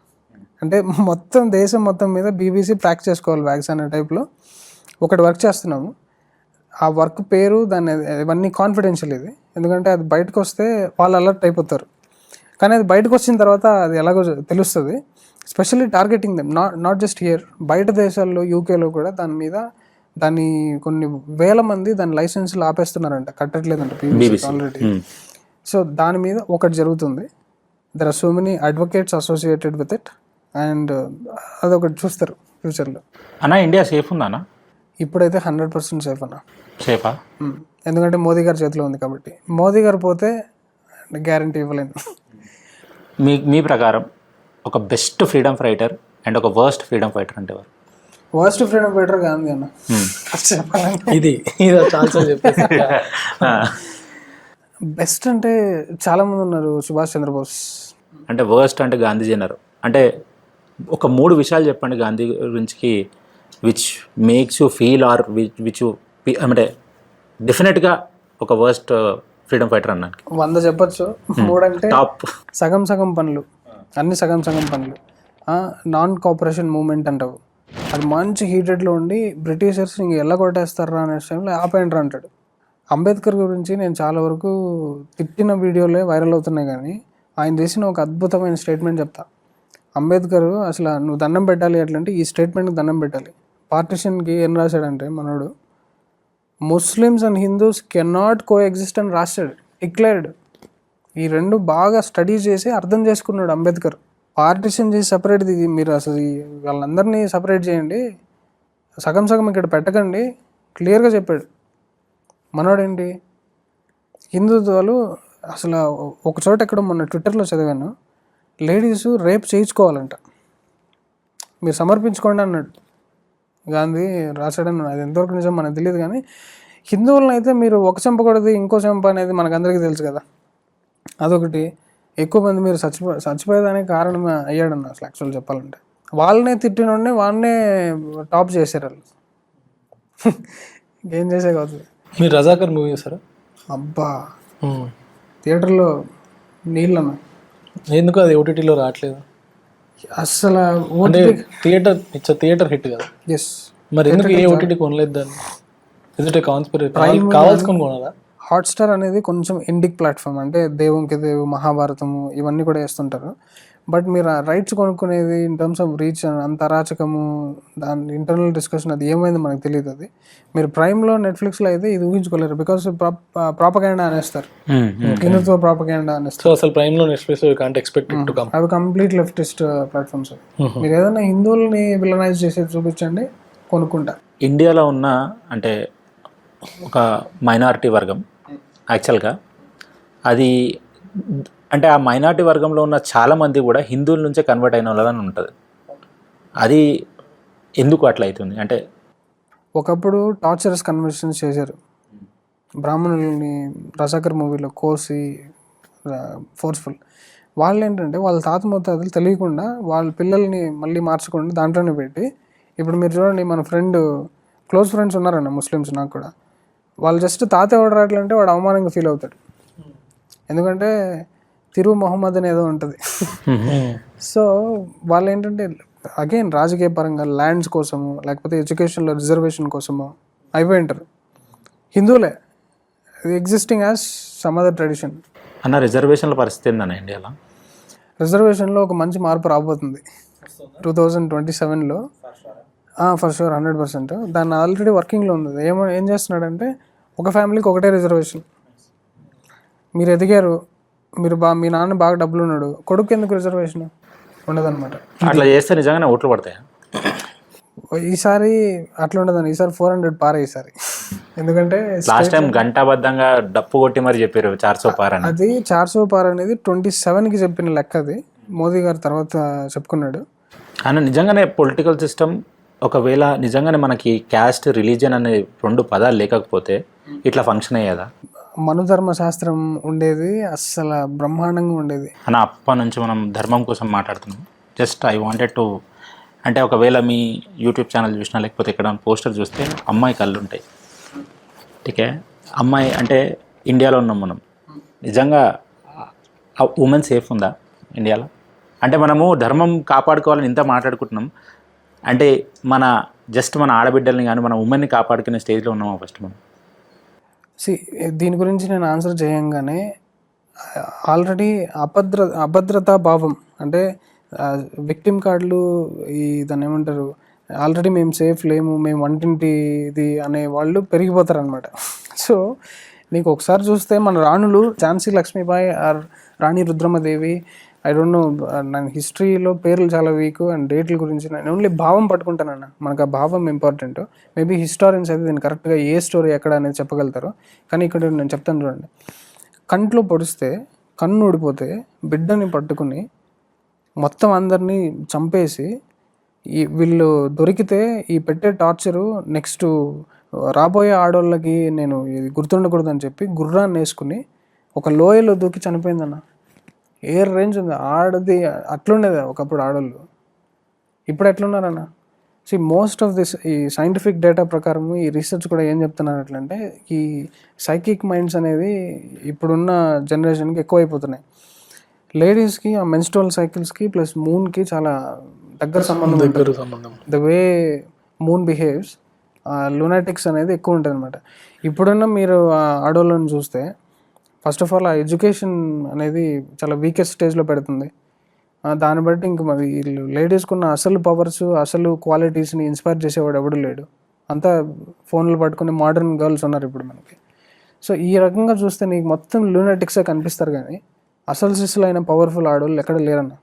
S1: అంటే మొత్తం దేశం మొత్తం మీద బీబీసీ ప్యాక్ చేసుకోవాలి బ్యాగ్స్ అనే టైప్లో ఒకటి వర్క్ చేస్తున్నాము. ఆ వర్క్ పేరు దాన్ని ఇవన్నీ కాన్ఫిడెన్షియల్ ఇది, ఎందుకంటే అది బయటకు వస్తే వాళ్ళు అలర్ట్ అయిపోతారు. కానీ అది బయటకు వచ్చిన తర్వాత అది ఎలాగో తెలుస్తుంది. Specially targeting them, not just here, బయట దేశాల్లో యూకేలో కూడా దాన్ని కొన్ని వేల మంది దాని లైసెన్స్లు ఆపేస్తున్నారంట, కట్టట్లేదంట బీబీసీ ఆల్రెడీ. సో దాని మీద ఒకటి జరుగుతుంది. There are so many advocates associated with it and అదొకటి చూస్తారు ఫ్యూచర్లో.
S2: అన్న ఇండియా సేఫ్ ఉందా అన్న?
S1: ఇప్పుడైతే 100% సేఫ్ అన్న.
S2: సేఫా?
S1: ఎందుకంటే మోదీ గారి చేతిలో ఉంది కాబట్టి. మోదీ గారు పోతే గ్యారంటీ ఇవ్వలేను.
S2: మీ ప్రకారం ఒక బెస్ట్ ఫ్రీడమ్ ఫైటర్ అండ్ ఒక వర్స్ట్ ఫ్రీడమ్ ఫైటర్ అంటే ఎవరు?
S1: వర్స్ట్ ఫ్రీడమ్ ఫైటర్ గాంధీ అన్న. చెప్పాలంటే
S3: ఇది చాలా చెప్పేసి.
S1: బెస్ట్ అంటే చాలా మంది ఉన్నారు. సుభాష్ చంద్రబోస్.
S2: అంటే వర్స్ట్ అంటే గాంధీజీ అన్నారు. అంటే ఒక 3 విషయాలు చెప్పండి గాంధీ గురించి which makes you feel or which you అంటే డెఫినెట్గా ఒక వర్స్ట్ ఫ్రీడమ్ ఫైటర్ అన్నాను.
S1: 100 చెప్పచ్చు. 3 అంటే
S2: టాప్
S1: సగం సగం పనులు, అన్ని సగం సగం పనులు. నాన్ కోఆపరేషన్ మూవ్మెంట్ అంటావు, అది మంచి హీటెడ్లో ఉండి బ్రిటిషర్స్ ఇంక ఎలా కొట్టేస్తారా అనే టైంలో ఆపేంటర్ అంటాడు. అంబేద్కర్ గురించి నేను చాలా వరకు తిట్టిన వీడియోలే వైరల్ అవుతున్నాయి, కానీ ఆయన చేసిన ఒక అద్భుతమైన స్టేట్మెంట్ చెప్తా. అంబేద్కర్ అసలు నువ్వు దండం పెట్టాలి ఎట్లంటే ఈ స్టేట్మెంట్కి దండం పెట్టాలి. పార్టిషన్కి ఏం రాశాడంటే మనోడు, Muslims and Hindus cannot co exist అని రాశాడు, డిక్లేర్డ్. ఈ 2 బాగా స్టడీ చేసి అర్థం చేసుకున్నాడు అంబేద్కర్. పార్టిషన్ చేసి సపరేట్ మీరు అసలు వాళ్ళందరినీ సపరేట్ చేయండి, సగం సగం ఇక్కడ పెట్టకండి, క్లియర్గా చెప్పాడు. మనోడేంటి హిందుత్వాలు అసలు ఒక చోట ఎక్కడో మొన్న ట్విట్టర్లో చదివాను, లేడీస్ రేప్ చేయించుకోవాలంట, మీరు సమర్పించుకోండి అన్నాడు గాంధీ రాశాడని. అది ఎంతవరకు నిజం మనకు తెలియదు, కానీ హిందువులను అయితే మీరు ఒక చంపకూడదు ఇంకో చంప అనేది మనకందరికీ తెలుసు కదా. అదొకటి. ఎక్కువ మంది మీరు చచ్చిపోయేదానికి కారణం అయ్యాడన్న అసలు యాక్చువల్ చెప్పాలంటే. వాళ్ళనే తిట్టినండి, వాళ్ళనే టాప్ చేశారు వాళ్ళు. ఏం చేసే కాదు.
S3: మీరు రజాకర్ మూవీ చూసారా?
S1: అబ్బా థియేటర్లో నీళ్ళన్న.
S3: ఎందుకు అది ఓటీటీలో రావట్లేదు
S1: అసలు?
S3: అంటే థియేటర్ హిట్ కదా.
S1: ఎస్.
S3: మరి ఎందుకు ఏ ఓటీటీ కొనలేదు దాన్ని? ఎదుటే కావాల్సుకొని కొనాలా?
S1: హాట్స్టార్ అనేది కొంచెం ఇండిక్ ప్లాట్ఫామ్, అంటే దేవునికి దేవు, మహాభారతము ఇవన్నీ కూడా వేస్తుంటారు. బట్ మీరు ఆ రైట్స్ కొనుక్కునేది ఇన్ టర్మ్స్ ఆఫ్ రీచ్ అంత అరాచకము, దాని ఇంటర్నల్ డిస్కషన్ అది ఏమైంది మనకు తెలియదు. అది మీరు ప్రైమ్లో నెట్ఫ్లిక్స్లో అయితే ఇది ఊహించుకోలేరు, బికాస్ ప్రాపగాండా అనేస్తారు, హిందుత్వ ప్రాపగాండా అనేస్తారు.
S3: సో అసలు ప్రైమ్లో Netflix can't expect to come.
S1: అవి కంప్లీట్ లెఫ్టిస్ట్ ప్లాట్ఫామ్స్. మీరు ఏదైనా హిందువుల్ని విలనైజ్ చేసేది చూపించండి, కొనుక్కుంటా.
S2: ఇండియాలో ఉన్న అంటే ఒక మైనారిటీ వర్గం యాక్చువల్గా అది అంటే ఆ మైనారిటీ వర్గంలో ఉన్న చాలామంది కూడా హిందువుల నుంచే కన్వర్ట్ అయిన వాళ్ళని ఉంటుంది. అది ఎందుకు అట్లా అవుతుంది అంటే?
S1: ఒకప్పుడు టార్చరస్ కన్వర్షన్స్ చేశారు బ్రాహ్మణుల్ని, రజాకర్ మూవీలో కోసి ఫోర్స్ఫుల్. వాళ్ళు ఏంటంటే వాళ్ళ తాత ముత్తాతలు తెలియకుండా వాళ్ళ పిల్లల్ని మళ్ళీ మార్చకుండా దాంట్లోనే పెట్టి, ఇప్పుడు మీరు చూడండి మన క్లోజ్ ఫ్రెండ్స్ ఉన్నారన్న ముస్లిమ్స్ నాకు కూడా, వాళ్ళు జస్ట్ తాత ఎవడు రావట్లంటే వాడు అవమానంగా ఫీల్ అవుతాడు. ఎందుకంటే తిరు మొహమ్మద్ అని ఏదో ఉంటుంది. సో వాళ్ళు ఏంటంటే అగైన్ రాజకీయ పరంగా ల్యాండ్స్ కోసము, లేకపోతే ఎడ్యుకేషన్లో రిజర్వేషన్ కోసము అయిపోయి ఉంటారు. హిందువులే existing as some other tradition.
S2: అన్న రిజర్వేషన్ల పరిస్థితి ఏందన్న ఇండియాలో?
S1: రిజర్వేషన్లో ఒక మంచి మార్పు రాబోతుంది 2027లో. For sure 100%. దాన్ని ఆల్రెడీ వర్కింగ్లో ఉంది. ఏం చేస్తున్నాడంటే ఒక ఫ్యామిలీకి ఒకటే రిజర్వేషన్. మీరు ఎదిగారు, మీరు మీ నాన్న బాగా డబ్బులు ఉన్నాడు, కొడుకు ఎందుకు రిజర్వేషన్ ఉండదన్నమాట.
S2: అట్లా చేస్తే నిజంగానే ఓట్లు పడతాయా?
S1: ఈసారి అట్లా ఉండదని, ఈసారి 400 పారే ఈసారి. ఎందుకంటే
S2: లాస్ట్ టైం గంటాబద్ధంగా డప్పు కొట్టి మరి చెప్పారు 400 పార్ అని.
S1: అది 400 పార్ అనేది 27కి చెప్పిన లెక్క, అది మోదీ గారు తర్వాత చెప్పుకున్నాడు.
S2: కానీ నిజంగానే పొలిటికల్ సిస్టమ్ ఒకవేళ నిజంగానే మనకి క్యాస్ట్, రిలీజియన్ అనే 2 పదాలు లేకపోతే ఇట్లా ఫంక్షన్ అయ్యేదా?
S1: మనుధర్మ శాస్త్రం ఉండేది, అస్సలు బ్రహ్మాండంగా ఉండేది.
S2: అన్న అప్పటి నుంచి మనం ధర్మం కోసం మాట్లాడుతున్నాం. జస్ట్ ఐ వాంటెడ్ టు అంటే ఒకవేళ మీ యూట్యూబ్ ఛానల్ చూసినా లేకపోతే ఇక్కడ పోస్టర్ చూస్తే అమ్మాయి కళ్ళు ఉంటాయి. ఠీకే, అమ్మాయి అంటే ఇండియాలో ఉన్నాం మనం. నిజంగా ఉమెన్ సేఫ్ ఉందా ఇండియాలో? అంటే మనము ధర్మం కాపాడుకోవాలని ఇంత మాట్లాడుకుంటున్నాం, అంటే మన ఆడబిడ్డల్ని కానీ మన ఉమెన్ని కాపాడుకునే స్టేజ్లో ఉన్నామా ఫస్ట్ మనం?
S1: దీని గురించి నేను ఆన్సర్ చేయంగానే ఆల్రెడీ అభద్రతా భావం, అంటే విక్టిమ్ కార్డులు, దాన్ని ఏమంటారు, ఆల్రెడీ మేము సేఫ్ లేము, మేము వంటింటి ఇది అనే వాళ్ళు పెరిగిపోతారు అనమాట. సో నీకు ఒకసారి చూస్తే మన రాణులు Jhansi Lakshmibai or Rani Rudramadevi, I don't know, నేను హిస్టరీలో పేర్లు చాలా వీక్ అండ్ డేట్ల గురించి నేను ఓన్లీ భావం పట్టుకుంటానన్న. మనకు ఆ భావం ఇంపార్టెంట్. మేబీ హిస్టారియన్స్ అయితే దీన్ని కరెక్ట్గా ఏ స్టోరీ ఎక్కడ అనేది చెప్పగలుగుతారు. కానీ ఇక్కడ నేను చెప్తాను చూడండి, కంట్లో పొడిస్తే కన్ను ఊడిపోతే బిడ్డని పట్టుకుని మొత్తం అందరినీ చంపేసి వీళ్ళు దొరికితే ఈ పెట్టే టార్చరు నెక్స్ట్ రాబోయే ఆడోళ్ళకి నేను ఇది గుర్తుండకూడదని చెప్పి గుర్రాన్ని వేసుకుని ఒక లోయలో దూకి చనిపోయిందన్న. ఏ రేంజ్ ఉంది ఆడది, అట్లుండేది ఒకప్పుడు ఆడోళ్ళు, ఇప్పుడు ఎట్లున్నారన్న? మోస్ట్ ఆఫ్ దిస్ ఈ సైంటిఫిక్ డేటా ప్రకారం ఈ రీసెర్చ్ కూడా ఏం చెప్తున్నారు అంటే, ఈ సైకిక్ మైండ్స్ అనేది ఇప్పుడున్న జనరేషన్కి ఎక్కువైపోతున్నాయి. లేడీస్కి ఆ మెన్స్ట్రువల్ సైకిల్స్కి ప్లస్ మూన్కి చాలా దగ్గర సంబంధం. The way moon behaves, lunatics అనేది ఎక్కువ ఉంటుంది అనమాట. ఇప్పుడున్న మీరు ఆడోళ్ళని చూస్తే ఫస్ట్ ఆఫ్ ఆల్ ఆ ఎడ్యుకేషన్ అనేది చాలా వీకెస్ట్ స్టేజ్లో పెడుతుంది. దాన్ని బట్టి ఇంక మరి వీళ్ళు లేడీస్కి ఉన్న అసలు పవర్స్, అసలు క్వాలిటీస్ని ఇన్స్పైర్ చేసేవాడు ఎవడు లేడు. అంతా ఫోన్లు పట్టుకుని మోడర్న్ గర్ల్స్ ఉన్నారు ఇప్పుడు మనకి. సో ఈ రకంగా చూస్తే నీకు మొత్తం లూనాటిక్సే కనిపిస్తారు, కానీ అసలు సిస్సులు అయిన పవర్ఫుల్ ఆడవాళ్ళు ఎక్కడ లేరన్న.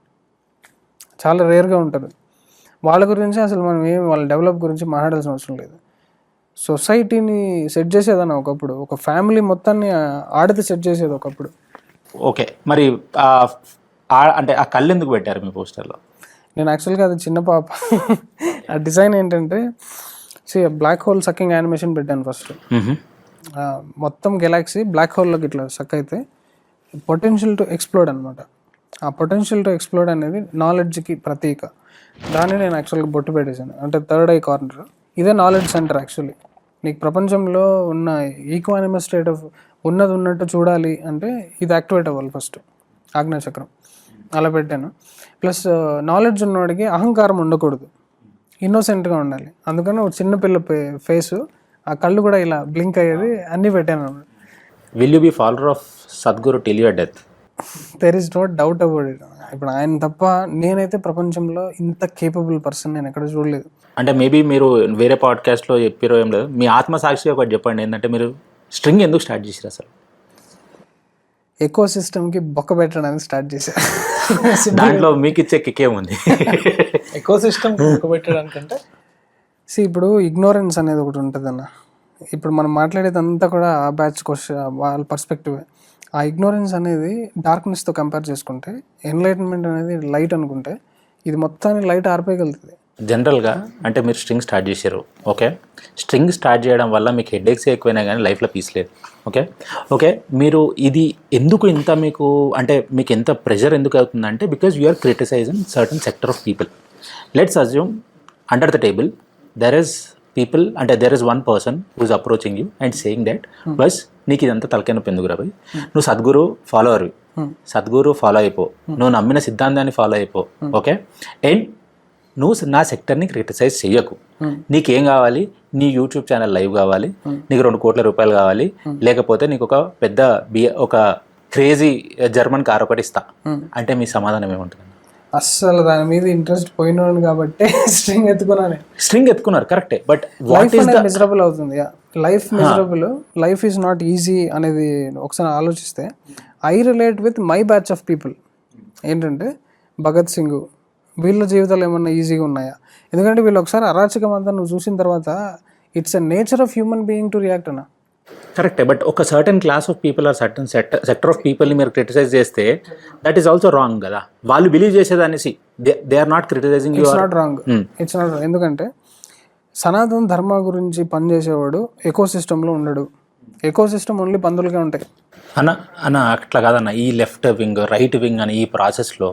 S1: చాలా రేర్గా ఉంటుంది. వాళ్ళ గురించి అసలు మనం వాళ్ళ డెవలప్ గురించి మాట్లాడాల్సిన అవసరం లేదు. సొసైటీని సెట్ చేసేదన్న ఒకప్పుడు, ఒక ఫ్యామిలీ మొత్తాన్ని ఆడది సెట్ చేసేది ఒకప్పుడు.
S2: ఓకే, మరి అంటే ఆ కళ్ళు ఎందుకు పెట్టారు మీ పోస్టర్లో?
S1: నేను యాక్చువల్గా అది చిన్న పాప. ఆ డిజైన్ ఏంటంటే బ్లాక్ హోల్ సక్కింగ్ యానిమేషన్ పెట్టాను ఫస్ట్. మొత్తం గెలాక్సీ బ్లాక్ హోల్లోకి ఇట్లా సక్ అయితే పొటెన్షియల్ టు ఎక్స్ప్లోడ్ అనమాట. ఆ పొటెన్షియల్ టు ఎక్స్ప్లోడ్ అనేది నాలెడ్జ్కి ప్రతీక. దాన్ని నేను యాక్చువల్గా బొట్టు పెట్టేశాను. అంటే థర్డ్ ఐ కార్నర్, ఇదే నాలెడ్జ్ సెంటర్. యాక్చువల్లీ నీకు ప్రపంచంలో ఉన్న ఈక్వానిమస్ స్టేట్ ఆఫ్ ఉన్నది ఉన్నట్టు చూడాలి అంటే ఇది యాక్టివేట్ అవ్వాలి ఫస్ట్, ఆజ్ఞాచక్రం. అలా పెట్టాను. ప్లస్ నాలెడ్జ్ ఉన్నవాడికి అహంకారం ఉండకూడదు, ఇన్నోసెంట్గా ఉండాలి. అందుకని ఒక చిన్నపిల్ల ఫేసు, ఆ కళ్ళు కూడా ఇలా బ్లింక్ అయ్యేది, అన్నీ పెట్టాను అన్నమాట.
S2: Will you be follower of Sadhguru till your death?
S1: There is no doubt about it. ఇప్పుడు ఆయన తప్ప నేనైతే ప్రపంచంలో ఇంత కేపబుల్ పర్సన్ నేను ఎక్కడ చూడలేదు.
S2: అంటే మేబీ మీరు వేరే పాడ్కాస్ట్లో చెప్పారో ఏం లేదు, మీ ఆత్మసాక్షి ఒకటి చెప్పండి. ఏంటంటే మీరు స్ట్రింగ్ ఎందుకు స్టార్ట్ చేశారు అసలు?
S1: ఎకో సిస్టమ్కి బొక్క పెట్టడానికి స్టార్ట్ చేశారు.
S2: దాంట్లో మీకు ఇచ్చే కిక్ ఏముంది?
S3: ఎకో సిస్టమ్ బొక్క పెట్టడానికంటే
S1: ఇప్పుడు ఇగ్నోరెన్స్ అనేది ఒకటి ఉంటుంది అన్న. ఇప్పుడు మనం మాట్లాడేదంతా కూడా ఆ బ్యాచ్ క్వశ్చన్, వాళ్ళ పర్స్పెక్టివ్. ఆ ఇగ్నోరెన్స్ అనేది డార్క్నెస్తో కంపేర్ చేసుకుంటే, ఎన్లైటన్మెంట్ అనేది లైట్ అనుకుంటే, ఇది మొత్తాన్ని లైట్ ఆర్పేయగలుగుతుంది.
S2: జనరల్గా అంటే మీరు స్ట్రింగ్ స్టార్ట్ చేశారు, ఓకే. స్ట్రింగ్ స్టార్ట్ చేయడం వల్ల మీకు హెడేక్స్ ఎక్కువైనా కానీ లైఫ్లో పీస్ లేదు, ఓకే. ఓకే, మీరు ఇది ఎందుకు ఇంత మీకు అంటే మీకు ఎంత ప్రెషర్ ఎందుకు అవుతుందంటే, because you are criticizing certain sector of people. Let's assume under the table there is people, అంటే there is one person who is approaching you and saying that బస్ నీకు ఇదంతా తలకైన పెందుకు రాబోయి, నువ్వు సద్గురు ఫాలోవర్వి, సద్గురు ఫాలో అయిపో, నువ్వు నమ్మిన సిద్ధాంతాన్ని ఫాలో అయిపో, ఓకే. అండ్ నువ్వు నా సెక్టర్ని క్రిటిసైజ్ చెయ్యకు. నీకేం కావాలి? నీ యూట్యూబ్ ఛానల్ లైవ్ కావాలి, నీకు 2 కోట్ల రూపాయలు కావాలి, లేకపోతే నీకు ఒక పెద్ద ఒక క్రేజీ జర్మన్ కార్ ఒకటి ఇస్తా అంటే మీ సమాధానం ఏముంటుంది?
S1: అస్సలు దాని మీద ఇంట్రెస్ట్ పోయినాను కాబట్టి స్ట్రింగ్ ఎత్తుకున్నాను.
S2: స్ట్రింగ్ ఎత్తుకున్నారు, కరెక్టే. బట్
S1: లైఫ్ అనేది మిజరబుల్ అవుతుంది. Life miserable, life is not easy అనేది ఒకసారి ఆలోచిస్తే, I relate with my batch of people. ఏంటంటే భగత్ సింగ్, వీళ్ళ జీవితాలు ఏమన్నా ఈజీగా ఉన్నాయా? ఎందుకంటే వీళ్ళు ఒకసారి అరాచకం అంతా నువ్వు చూసిన తర్వాత it's a nature of human being to react అన్న.
S2: కరెక్టే, బట్ ఒక certain class of people or certain sector of పీపుల్ని మీరు క్రిటిసైజ్ చేస్తే దట్ ఈస్ ఆల్సో రాంగ్ కదా. వాళ్ళు బిలీవ్ చేసేదాన్ని they are not criticising.
S1: It's not wrong, it's not. ఎందుకంటే సనాతన ధర్మ గురించి పనిచేసేవాడు ఎకో సిస్టంలో ఉండడు. ఎకో సిస్టమ్ ఓన్లీ పందులుగా ఉంటాయి
S2: అన్న. అట్లా కాదన్న, ఈ లెఫ్ట్ వింగ్ రైట్ వింగ్ అని ఈ ప్రాసెస్లో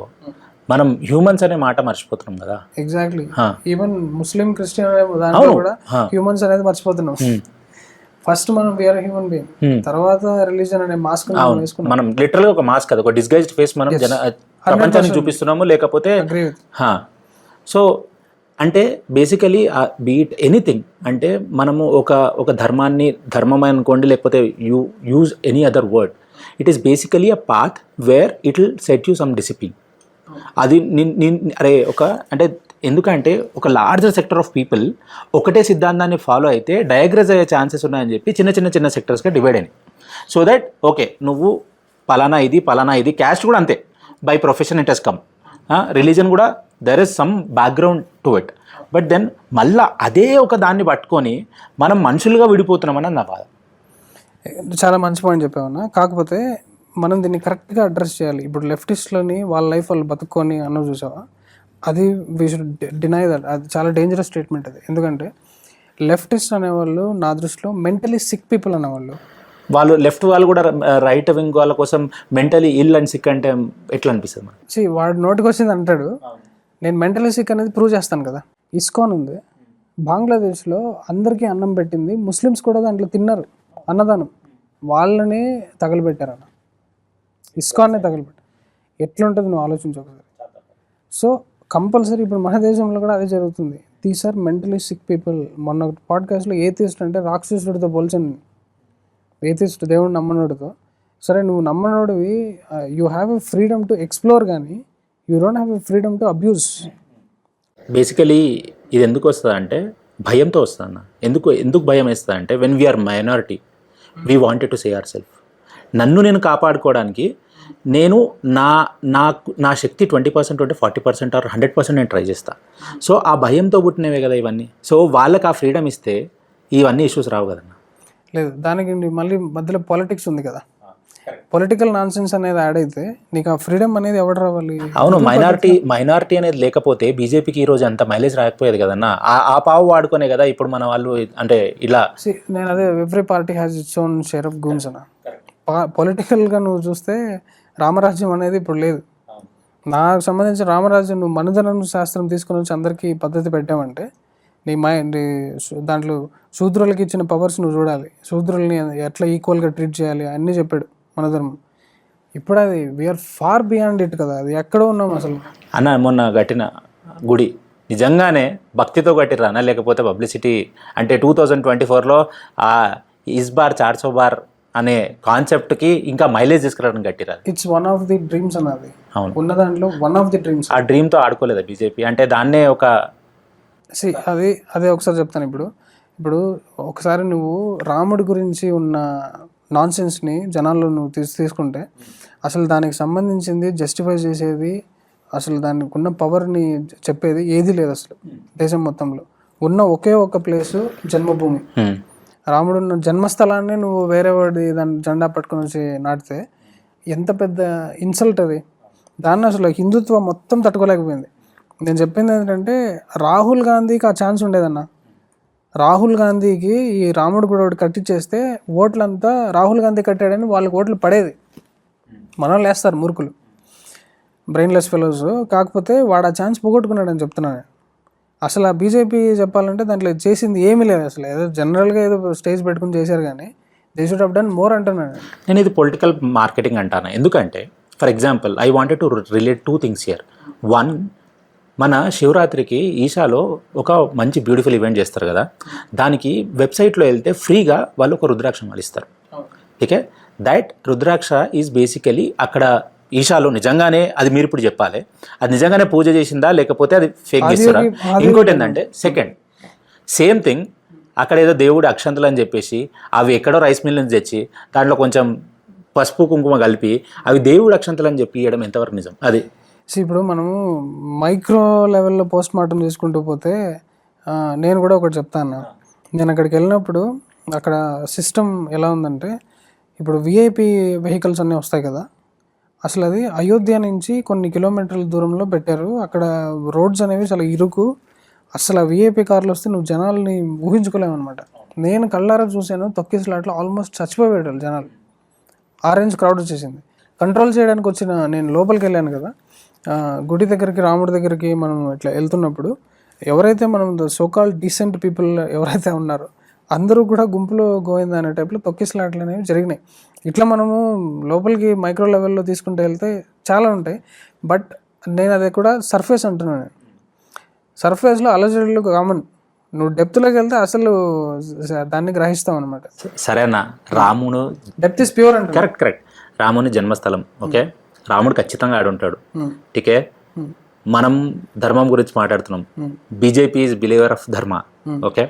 S2: మనం హ్యూమన్స్ అనే మాట మర్చిపోతున్నాం కదా.
S1: ఎగ్జాక్ట్లీ. ఈవెన్ ముస్లిం, క్రిస్టియన్ అనే దాంట్లో కూడా హ్యూమన్స్ అనేది మర్చిపోతున్నాం. ఫస్ట్ మనం వేరే హ్యూమన్ బీయింగ్, తర్వాత రిలీజన్ అనే మాస్క్ వేసుకున్నాం.
S2: మనం లిటరల్గా ఒక మాస్క్, అది ఒక డిస్గైజ్డ్ ఫేస్ మనం ప్రపంచానికి చూపిస్తున్నాము, లేకపోతే సో అంటే బేసికలీ బీట్ ఎనీథింగ్. అంటే మనము ఒక ధర్మాన్ని ధర్మం అనుకోండి, లేకపోతే you use any other word, it is basically a path where it will set you some discipline. అది అరే అంటే ఎందుకంటే ఒక లార్జర్ సెక్టర్ ఆఫ్ పీపుల్ ఒకటే సిద్ధాంతాన్ని ఫాలో అయితే డయాగ్రైజ్ అయ్యే ఛాన్సెస్ ఉన్నాయని చెప్పి చిన్న సెక్టర్స్గా డివైడ్ అయినాయి. సో దట్ ఓకే, నువ్వు పలానా ఇది క్యాస్ట్ కూడా అంతే, by profession it has come, religion కూడా there is some background to it. But then మళ్ళీ అదే ఒక దాన్ని పట్టుకొని మనం మనుషులుగా విడిపోతున్నామని నా బాధ.
S1: చాలా మంచి పాయింట్ చెప్పామన్నా. కాకపోతే మనం దీన్ని కరెక్ట్గా అడ్రస్ చేయాలి. ఇప్పుడు లెఫ్టిస్ట్లని వాళ్ళ లైఫ్ వాళ్ళు బతుక్కొని అన్న చూసావా, అది వీ షుడ్ డినై దట్. అది చాలా డేంజరస్ స్టేట్మెంట్ అది. ఎందుకంటే లెఫ్టిస్ట్ అనేవాళ్ళు నా దృష్టిలో మెంటలీ సిక్ పీపుల్ అనేవాళ్ళు.
S2: వాళ్ళు లెఫ్ట్ వాళ్ళు కూడా రైట్ వింగ్ వాళ్ళ కోసం మెంటలీ ఇల్ అండ్ సిక్ అంటే ఎట్లా అనిపిస్తుంది మనకి?
S1: వాడు నోటికి వచ్చింది అంటాడు, నేను మెంటలీ సిక్ అనేది ప్రూవ్ చేస్తాను కదా. ఇస్కాన్ ఉంది బంగ్లాదేశ్లో, అందరికీ అన్నం పెట్టింది, ముస్లిమ్స్ కూడా దాంట్లో తిన్నారు అన్నదానం, వాళ్ళని తగలబెట్టారన్న, ఇస్కాన్నే తగలబెట్టారు. ఎట్లుంటుంది నువ్వు ఆలోచించు ఒకసారి. సో కంపల్సరీ ఇప్పుడు మన దేశంలో కూడా అదే జరుగుతుంది. These are mentally sick people. మొన్న పాడ్కాస్ట్లో ఏథిస్ట్ అంటే రాక్షసుడితో పోల్చాను. ఏథిస్ట్ దేవుడు నమ్మనోడితో. సరే నువ్వు నమ్మనోడివి, you have a freedom to explore, కానీ you don't have a freedom to abuse.
S2: Basically ఇది ఎందుకు వస్తుంది అంటే భయంతో వస్తుంది అన్న. ఎందుకు భయం వేస్తుంది అంటే when we are minority we wanted to say our self. నన్ను నేను కాపాడుకోవడానికి నేను నా శక్తి 20% ఉంటే 40% ఆర్ 100% నేను ట్రై చేస్తాను. సో ఆ భయంతో పుట్టినవే కదా ఇవన్నీ. సో వాళ్ళకి ఆ ఫ్రీడమ్ ఇస్తే ఇవన్నీ ఇష్యూస్ రావు కదన్న.
S1: లేదు, దానికి మళ్ళీ మధ్యలో పాలిటిక్స్ ఉంది కదా, పొలిటికల్ నాన్సెన్స్ అనేది యాడ్ అయితే నీకు ఆ ఫ్రీడమ్ అనేది ఎవడు రావాలి?
S2: అవును, మైనారిటీ అనేది లేకపోతే బీజేపీకి ఈ రోజు అంత మైలేజ్ రాకపోయేది కదన్నా. ఆ పావు వాడుకునే కదా ఇప్పుడు మన వాళ్ళు అంటే ఇలా.
S1: నేను అదే, every party has its own share of goons అన్న. పొలిటికల్గా నువ్వు చూస్తే రామరాజ్యం అనేది ఇప్పుడు లేదు. నాకు సంబంధించిన రామరాజ్యం నువ్వు మనధనం శాస్త్రం తీసుకుని వచ్చి అందరికీ పద్ధతి పెట్టామంటే నీ దాంట్లో శూద్రులకి ఇచ్చిన పవర్స్ నువ్వు చూడాలి, శూద్రుల్ని ఎట్లా ఈక్వల్గా ట్రీట్ చేయాలి అన్నీ చెప్పాడు మన ధర్మం. ఇప్పుడు అది వీఆర్ ఫార్ బియాండ్ ఇట్ కదా, అది ఎక్కడో ఉన్నాం అసలు.
S2: అన్న మొన్న కట్టిన గుడి నిజంగానే భక్తితో కట్టిర్రా లేకపోతే పబ్లిసిటీ అంటే 2024లో ఆ ఇస్ బార్ 400 బార్ అనే కాన్సెప్ట్కి ఇంకా మైలేజ్ తీసుకురావడానికి కట్టిరా?
S1: It's one of the dreams అన్నది.
S2: అవును,
S1: ఉన్న దాంట్లో వన్ ఆఫ్ ది డ్రీమ్స్.
S2: ఆ డ్రీమ్తో ఆడుకోలేదా బీజేపీ? అంటే దాన్నే ఒక
S1: అదే ఒకసారి చెప్తాను. ఇప్పుడు ఒకసారి నువ్వు రాముడి గురించి ఉన్న నాన్సెన్స్ని జనాల్లో నువ్వు తీసుకుంటే అసలు దానికి సంబంధించింది జస్టిఫై చేసేది, అసలు దానికి ఉన్న పవర్ని చెప్పేది ఏది లేదు అసలు దేశం మొత్తంలో. ఉన్న ఒకే ఒక ప్లేసు జన్మభూమి. రాముడు ఉన్న జన్మస్థలాన్ని నువ్వు వేరే వాడి దాన్ని జెండా పట్టుకొని వచ్చి నాటితే ఎంత పెద్ద ఇన్సల్ట్ అది. దాన్ని అసలు హిందుత్వం మొత్తం తట్టుకోలేకపోయింది. నేను చెప్పింది ఏంటంటే రాహుల్ గాంధీకి ఆ ఛాన్స్ ఉండేదన్న. రాహుల్ గాంధీకి ఈ రాముడు కూడా ఒకటి కట్టించేస్తే ఓట్లంతా రాహుల్ గాంధీ కట్టాడని వాళ్ళకి ఓట్లు పడేది. మనల్ని వేస్తారు మూర్ఖులు, బ్రెయిన్లెస్ ఫెలోస్. కాకపోతే వాడు ఆ ఛాన్స్ పోగొట్టుకున్నాడని చెప్తున్నాను. అసలు ఆ బీజేపీ చెప్పాలంటే దాంట్లో చేసింది ఏమీ లేదు అసలు. ఏదో జనరల్గా ఏదో స్టేజ్ పెట్టుకుని చేశారు, కానీ they should have done more అంటున్నాను
S2: నేను. ఇది పొలిటికల్ మార్కెటింగ్ అంటాను. ఎందుకంటే for example I wanted to relate 2 things here. One, మన శివరాత్రికి ఈషాలో ఒక మంచి బ్యూటిఫుల్ ఈవెంట్ చేస్తారు కదా, దానికి వెబ్సైట్లో వెళ్తే ఫ్రీగా వాళ్ళు ఒక రుద్రాక్ష మాలిస్తారు. Okay, that rudraksha is basically అక్కడ ఈషాలో నిజంగానే అది మీరు ఇప్పుడు చెప్పాలి, అది నిజంగానే పూజ చేసిందా లేకపోతే అది ఫేక్ చేస్తారా? ఇంకోటి ఏంటంటే సెకండ్ సేమ్ థింగ్, అక్కడ ఏదో దేవుడి అక్షంతలు అని చెప్పేసి అవి ఎక్కడో రైస్ మిల్ నుంచి తెచ్చి దాంట్లో కొంచెం పసుపు కుంకుమ కలిపి అవి దేవుడి అక్షంతలు అని చెప్పి ఇవ్వడం ఎంతవరకు నిజం? అది
S1: ఇప్పుడు మనము మైక్రో లెవెల్లో పోస్ట్ మార్టం చేసుకుంటూ పోతే నేను కూడా ఒకటి చెప్తాను. నేను అక్కడికి వెళ్ళినప్పుడు అక్కడ సిస్టమ్ ఎలా ఉందంటే, ఇప్పుడు విఐపి వెహికల్స్ అన్నీ వస్తాయి కదా, అసలు అది అయోధ్య నుంచి కొన్ని కిలోమీటర్ల దూరంలో పెట్టారు. అక్కడ రోడ్స్ అనేవి చాలా ఇరుకు. అసలు ఆ విఐపి కార్లు వస్తే నువ్వు జనాల్ని ఊహించుకోలేము అనమాట. నేను కళ్ళారా చూశాను, తొక్కిసలాట్లో ఆల్మోస్ట్ చచ్చిపోయాడు జనాలు. ఆరెంజ్ క్రౌడ్ వచ్చేసింది. కంట్రోల్ చేయడానికి వచ్చిన నేను లోపలికి వెళ్ళాను కదా, గుడి దగ్గరికి, రాముడి దగ్గరికి మనం ఇట్లా వెళ్తున్నప్పుడు ఎవరైతే మనం సోకాల్ డీసెంట్ పీపుల్ ఎవరైతే ఉన్నారో అందరూ కూడా గుంపులో గోవిందా అనే టైప్లో తొక్కిసలాట్లు అనేవి జరిగినాయి. ఇట్లా మనము లోపలికి మైక్రో లెవెల్లో తీసుకుంటూ వెళ్తే చాలా ఉంటాయి. బట్ నేను అది కూడా సర్ఫేస్ అంటున్నాను. సర్ఫేస్లో అలజడులు కామన్. నువ్వు డెప్త్లోకి వెళ్తే అసలు దాన్ని గ్రహిస్తావు అనమాట.
S2: సరేనా, రాముడు
S1: డెప్త్ ఇస్ ప్యూర్ అంటే
S2: కరెక్ట్. రాముని జన్మస్థలం, ఓకే, రాముడు ఖచ్చితంగా ఆడుంటాడు. టీకే, మనం ధర్మం గురించి మాట్లాడుతున్నాం. బీజేపీ ఈజ్ బిలీవర్ ఆఫ్ ధర్మ, ఓకే.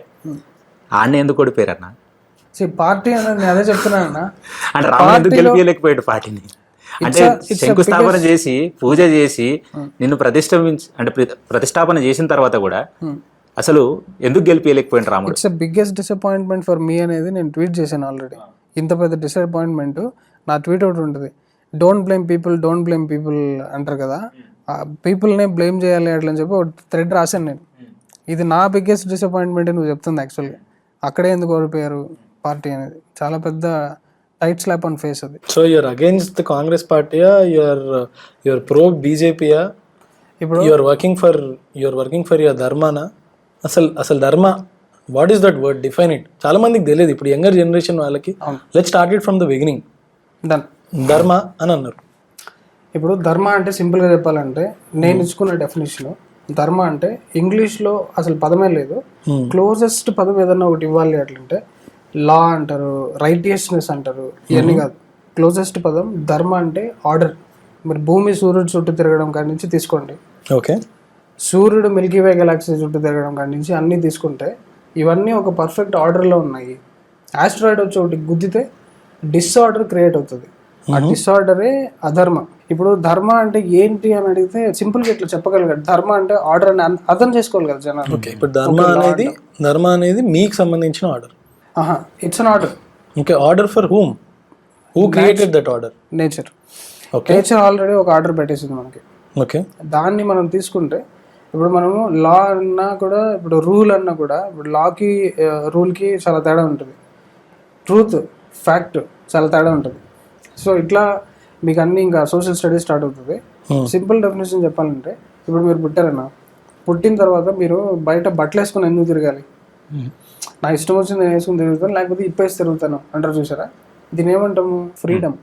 S2: ఆడనే ఎందుకు ఓడిపోయారన్న?
S1: పార్టీ అనేది అదే చెప్తున్నానన్నా.
S2: అంటే రాముడు ఎందుకు గెలిపించలేకపోయాడు పార్టీని? అంటే శంకుస్థాపన చేసి పూజ చేసి నిన్ను ప్రతిష్టాపన చేసిన తర్వాత కూడా అసలు ఎందుకు గెలిపించలేకపోయింది రాముడు?
S1: It's biggest disappointment for me అనేది నేను ట్వీట్ చేశాను ఆల్రెడీ. ఇంత పెద్ద డిసప్పాయింట్మెంట్ నా ట్వీట్ ఒకటి ఉంటుంది, డోంట్ బ్లేమ్ పీపుల్ అంటారు కదా, పీపుల్నే బ్లేమ్ చేయాలి అట్లా అని చెప్పి ఒక థ్రెడ్ రాశాను నేను. ఇది నా బిగ్గెస్ట్ డిసప్పాయింట్మెంట్ నువ్వు చెప్తుంది యాక్చువల్గా. అక్కడే ఎందుకు ఓడిపోయారు పార్టీ అనేది చాలా పెద్ద టైట్ స్లాప్ ఆన్ ఫేస్ అది.
S3: So you're against the Congress పార్టీయా, యూఆర్ ప్రో బీజేపీయా, ఇప్పుడు యూఆర్ వర్కింగ్ ఫర్ యువర్ ధర్మానా? అసలు dharma, what is that word? Define it. చాలా మందికి తెలియదు ఇప్పుడు యంగర్ జనరేషన్ వాళ్ళకి. Let's start it from the beginning. Dharma అని అన్నారు.
S1: ఇప్పుడు ధర్మ అంటే సింపుల్గా చెప్పాలంటే నేను ఇచ్చుకున్న డెఫినేషన్, ధర్మ అంటే ఇంగ్లీష్లో అసలు పదమే లేదు, క్లోజెస్ట్ పదం ఏదన్నా ఒకటి ఇవ్వాలి అట్లంటే లా అంటారు, రైటియస్నెస్ అంటారు, ఇవన్నీ కాదు. క్లోజెస్ట్ పదం ధర్మ అంటే ఆర్డర్. మరి భూమి సూర్యుడు చుట్టూ తిరగడం కాడి నుంచి తీసుకోండి,
S3: ఓకే,
S1: సూర్యుడు మిల్కీవే గెలాక్సీ చుట్టూ తిరగడం కాడి నుంచి అన్నీ తీసుకుంటే ఇవన్నీ ఒక పర్ఫెక్ట్ ఆర్డర్లో ఉన్నాయి. ఆస్ట్రాయిడ్ వచ్చి ఒకటి గుద్దితే డిస్ఆర్డర్ క్రియేట్ అవుతుంది, ఆ డిస్ఆర్డరే అధర్మ. ఇప్పుడు ధర్మ అంటే ఏంటి అని అడిగితే సింపుల్గా ఇట్లా చెప్పగలిగాడు, ధర్మ అంటే ఆర్డర్ అని అర్థం చేసుకోవాలి కదా జనాలు.
S3: ఓకే, ఇప్పుడు ధర్మ అనేది మీకు సంబంధించిన order.
S1: It's an order.
S3: Okay, order for who created that order?
S1: Nature. Nature already ఒక ఆర్డర్ పెట్టేసింది మనకి.
S3: ఓకే, దాన్ని
S1: మనం తీసుకుంటే ఇప్పుడు మనము లా అన్నా కూడా, ఇప్పుడు రూల్ అన్నా కూడా, ఇప్పుడు లాకి రూల్కి చాలా తేడా ఉంటుంది, ట్రూత్ ఫ్యాక్ట్ చాలా తేడా ఉంటుంది. సో ఇట్లా మీకు అన్ని ఇంకా సోషల్ స్టడీస్ స్టార్ట్ అవుతుంది. సింపుల్ డెఫినేషన్ చెప్పాలంటే ఇప్పుడు మీరు పుట్టారన్నా, పుట్టిన తర్వాత మీరు బయట బట్టలు వేసుకొని ఎందుకు తిరగాలి? నా ఇష్టం వచ్చింది నేను వేసుకుని తిరుగుతాను, లేకపోతే ఇప్పేసి తిరుగుతాను అంటారు చూసారా? దీని ఏమంటాము? ఫ్రీడమ్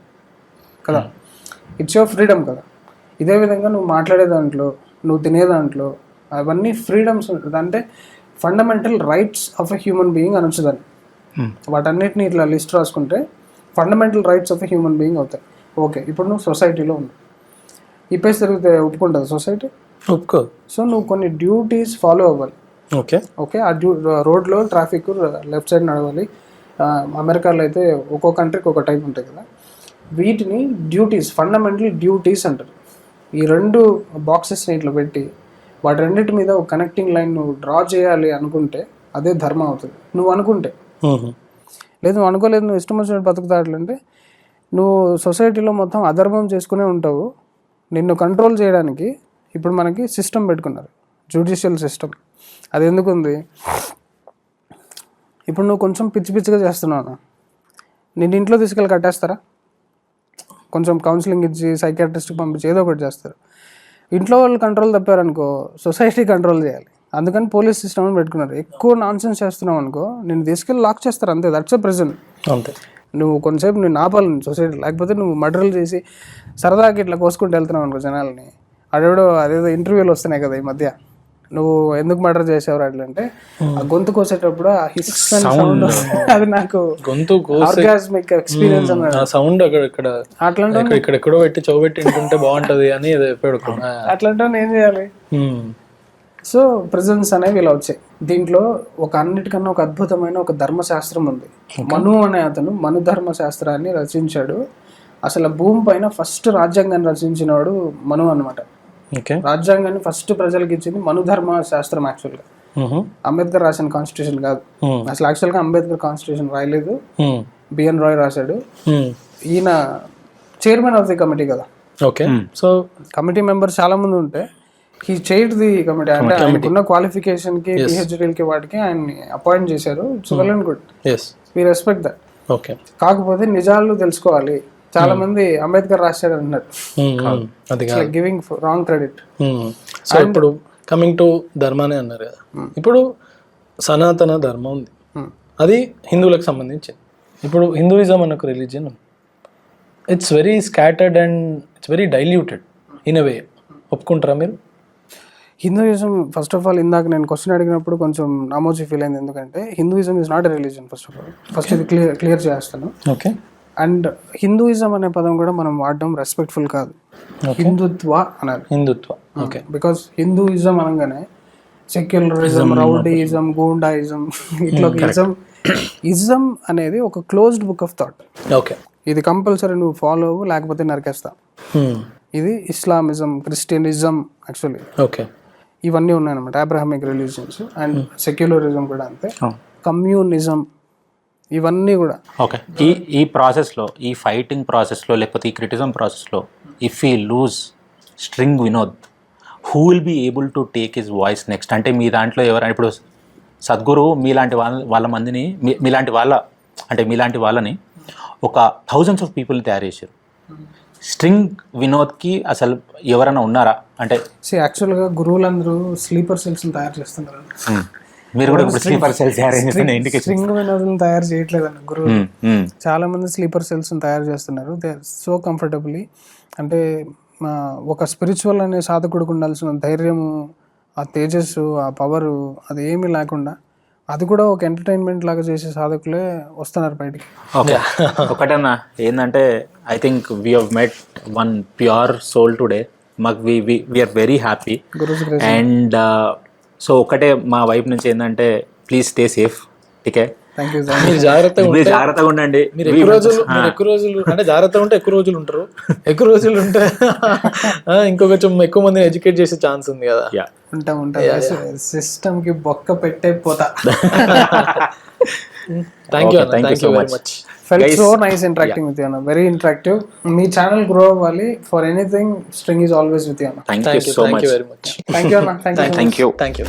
S1: కదా, ఇట్స్ యువర్ ఫ్రీడమ్ కదా. ఇదే విధంగా నువ్వు మాట్లాడే దాంట్లో, నువ్వు తినే దాంట్లో, అవన్నీ ఫ్రీడమ్స్ ఉంటుంది. అంటే fundamental rights of a human being అనొచ్చు దాన్ని. వాటన్నిటిని ఇట్లా లిస్ట్ రాసుకుంటే fundamental rights of a human being అవుతాయి. ఓకే, ఇప్పుడు నువ్వు సొసైటీలో ఉన్నావు, ఇప్పేసి తిరిగితే ఒప్పుకుంటుంది సొసైటీ?
S3: ఒప్పుకోదు.
S1: సో నువ్వు కొన్ని డ్యూటీస్ ఫాలో అవ్వాలి.
S3: ఓకే
S1: ఓకే, ఆ రోడ్లో ట్రాఫిక్ లెఫ్ట్ సైడ్ నడవాలి. అమెరికాలో అయితే ఒక్కో కంట్రీకి ఒక టైప్ ఉంటాయి కదా, వీటిని డ్యూటీస్, ఫండమెంటల్ డ్యూటీస్ అంటారు. ఈ రెండు బాక్సెస్ని ఇట్లా పెట్టి వాటి రెండింటి మీద ఒక కనెక్టింగ్ లైన్ నువ్వు డ్రా చేయాలి అనుకుంటే అదే ధర్మం అవుతుంది. నువ్వు అనుకుంటే, లేదు నువ్వు అనుకోలేదు, నువ్వు ఇష్టం వచ్చినట్టు బతుకుతాడంటే నువ్వు సొసైటీలో మొత్తం అధర్మం చేసుకునే ఉంటావు. నిన్ను కంట్రోల్ చేయడానికి ఇప్పుడు మనకి సిస్టమ్ పెట్టుకున్నారు, జ్యుడిషియల్ సిస్టమ్. అది ఎందుకుంది? ఇప్పుడు నువ్వు కొంచెం పిచ్చిగా చేస్తున్నావు, నిన్ను ఇంట్లో తీసుకెళ్ళి కట్టేస్తారా? కొంచెం కౌన్సిలింగ్ ఇచ్చి సైకియాట్రిస్ట్కి పంపించి ఏదో ఒకటి చేస్తారు. ఇంట్లో వాళ్ళు కంట్రోల్ తప్పారనుకో సొసైటీ కంట్రోల్ చేయాలి. అందుకని పోలీస్ సిస్టమ్ అని పెట్టుకున్నారు. ఎక్కువ నాన్సెన్స్ చేస్తున్నావు అనుకో నిన్ను తీసుకెళ్ళి లాక్ చేస్తారు, అంతే. That's a present.
S3: అంతే.
S1: నువ్వు కొంతసేపు నేను ఆపాలి సొసైటీ, లేకపోతే నువ్వు మర్డర్లు చేసి సరదాకి ఇట్లా కోసుకుంటూ వెళ్తున్నావు అనుకో జనాలని. అదేదో ఇంటర్వ్యూలు వస్తున్నాయి కదా ఈ మధ్య, నువ్వు ఎందుకు మర్డర్ చేసేవారు అట్లా అంటే ఆ గొంతు కోసేటప్పుడు ఆ హిస్ సౌండ్, అది నాకు
S3: గొంతు
S1: ఆర్గాస్మిక్ ఎక్స్పీరియన్స్ అన్నాడు.
S3: సౌండ్ అట్లాంటి ఎక్కడెక్కడో పెట్టి చౌబెట్టి వింటుంటే బాగుంటది అని
S1: అట్లాంటి ఏం చేయాలి? సో ప్రెజెన్స్ అనేవి ఇలా వచ్చాయి. దీంట్లో ఒక అన్నిటికన్నా ఒక అద్భుతమైన ఒక ధర్మశాస్త్రం ఉంది. మను అనే అతను మను ధర్మశాస్త్రాన్ని రచించాడు. అసలు భూమి పైన ఫస్ట్ రాజ్యాంగాన్ని రచించినవాడు మను అనమాట. రాజ్యాంగాన్ని ఫస్ట్ ప్రజలకు ఇచ్చింది మను ధర్మ శాస్త్రం. యాక్చువల్గా అంబేద్కర్ రాసిన కాన్స్టిట్యూషన్ కాదు. అసలు యాక్చువల్గా అంబేద్కర్ కాన్స్టిట్యూషన్ రాయలేదు, బిఎన్ రాయ్ రాశాడు. ఈయన చైర్మన్ ఆఫ్ ది కమిటీ కదా.
S3: ఓకే, సో
S1: కమిటీ మెంబర్స్ చాలా మంది ఉంటే హీ చైర్డ్ ది కమిటీ. అంటే ఆయనకున్న క్వాలిఫికేషన్ కి, పిహెచ్డీలకి వాటికి ఆయన్ని అపాయింట్ చేశారు. It's well and good, we respect that.
S3: Okay,
S1: కాకపోతే నిజాలు తెలుసుకోవాలి. చాలా మంది అంబేద్కర్ రాశాడు అంటున్నారు, గివింగ్ రాంగ్ క్రెడిట్.
S3: సో ఇప్పుడు కమింగ్ టు ధర్మానే అన్నారు కదా, ఇప్పుడు సనాతన ధర్మం ఉంది, అది హిందువులకు సంబంధించింది. ఇప్పుడు హిందూయిజం అన్న ఒక religion, it's very scattered and it's very diluted in a way. ఒప్పుకుంటారా మీరు?
S1: హిందూయిజం ఫస్ట్ ఆఫ్ ఆల్, ఇందాక నేను క్వశ్చన్ అడిగినప్పుడు కొంచెం నామోజీ ఫీల్ అయింది. ఎందుకంటే Hinduism is not a religion. First of all ఇది క్లియర్ చేస్తాను.
S3: ఓకే,
S1: అండ్ హిందూయిజం అనే పదం కూడా మనం వాడడం రెస్పెక్ట్ఫుల్ కాదు. హిందుత్వ అనాలి.
S3: హిందుత్వ. ఓకే,
S1: బికాస్ హిందూయిజం అనగానే సెక్యులరిజం, రౌడీయిజం, గూండాయిజం, ఇట్లా ఇజం అనేది ఒక closed book of thought.
S3: Okay,
S1: ఇది కంపల్సరీ నువ్వు ఫాలో అవ్వు లేకపోతే నరికేస్తా. ఇది ఇస్లామిజం, క్రిస్టియనిజం యాక్చువల్లీ
S3: ఓకే,
S1: ఇవన్నీ ఉన్నాయన్నమాట, అబ్రహామిక్ రిలీజియన్స్. అండ్ సెక్యులరిజం కూడా అంతే, కమ్యూనిజం, ఇవన్నీ కూడా.
S2: ఓకే, ఈ ప్రాసెస్లో, ఈ ఫైటింగ్ ప్రాసెస్లో లేకపోతే ఈ క్రిటిజం ప్రాసెస్లో if you lose string Vinod, who will be able to take his voice next? అంటే మీ దాంట్లో ఎవరైనా ఇప్పుడు సద్గురు మీలాంటి వాళ్ళ మందిని మీలాంటి వాళ్ళని ఒక థౌజండ్స్ ఆఫ్ పీపుల్ని తయారు చేశారు. స్ట్రింగ్ వినోద్కి అసలు ఎవరైనా ఉన్నారా? అంటే
S1: యాక్చువల్గా గురువులందరూ స్లీపర్ సెల్స్ని తయారు చేస్తున్నారు.
S2: మీరు కూడా స్లీపర్ సెల్స్
S1: స్ట్రింగ్ వినోదులను తయారు చేయట్లేదండి గురువు. చాలా మంది స్లీపర్ సెల్స్ని తయారు చేస్తున్నారు. They are so comfortably. అంటే ఒక స్పిరిచువల్ అనే సాధకుడికి ఉండాల్సిన ధైర్యము, ఆ తేజస్సు, ఆ పవరు అది ఏమీ లేకుండా అది కూడా ఒక ఎంటర్టైన్మెంట్ లాగా చేసే సాధకులే వస్తున్నారు బయటికి.
S2: ఓకే, ఒకటన్నా ఏంటంటే I think we have met one pure soul today. మాకు we're very happy. And so ఒకటే మా వైపు నుంచి ఏంటంటే ప్లీజ్ స్టే సేఫ్. టీకే,
S1: థ్యాంక్ యూ.
S3: మీరు
S2: జాగ్రత్తగా ఉండండి.
S3: మీరు ఎక్కువ రోజులు అంటే జాగ్రత్తగా ఉంటే ఎక్కువ రోజులు ఉంటారు. ఎక్కువ రోజులు ఉంటే ఇంకొంచెం ఎక్కువ మందిని ఎడ్యుకేట్ చేసే ఛాన్స్ ఉంది కదా.
S1: ఉంటా సిస్టమ్ కి బొక్క పెట్టే పోతా.
S3: Thank you so much.
S1: Felt so nice interacting with you, Anna. Very interactive. Me channel grow అవ్వాలి. For anything, String is always with you, Anna.
S2: Thank you so much.
S3: Thank you very much.
S1: Thank you, Anna. Thank you.
S2: Thank you.
S3: Thank you.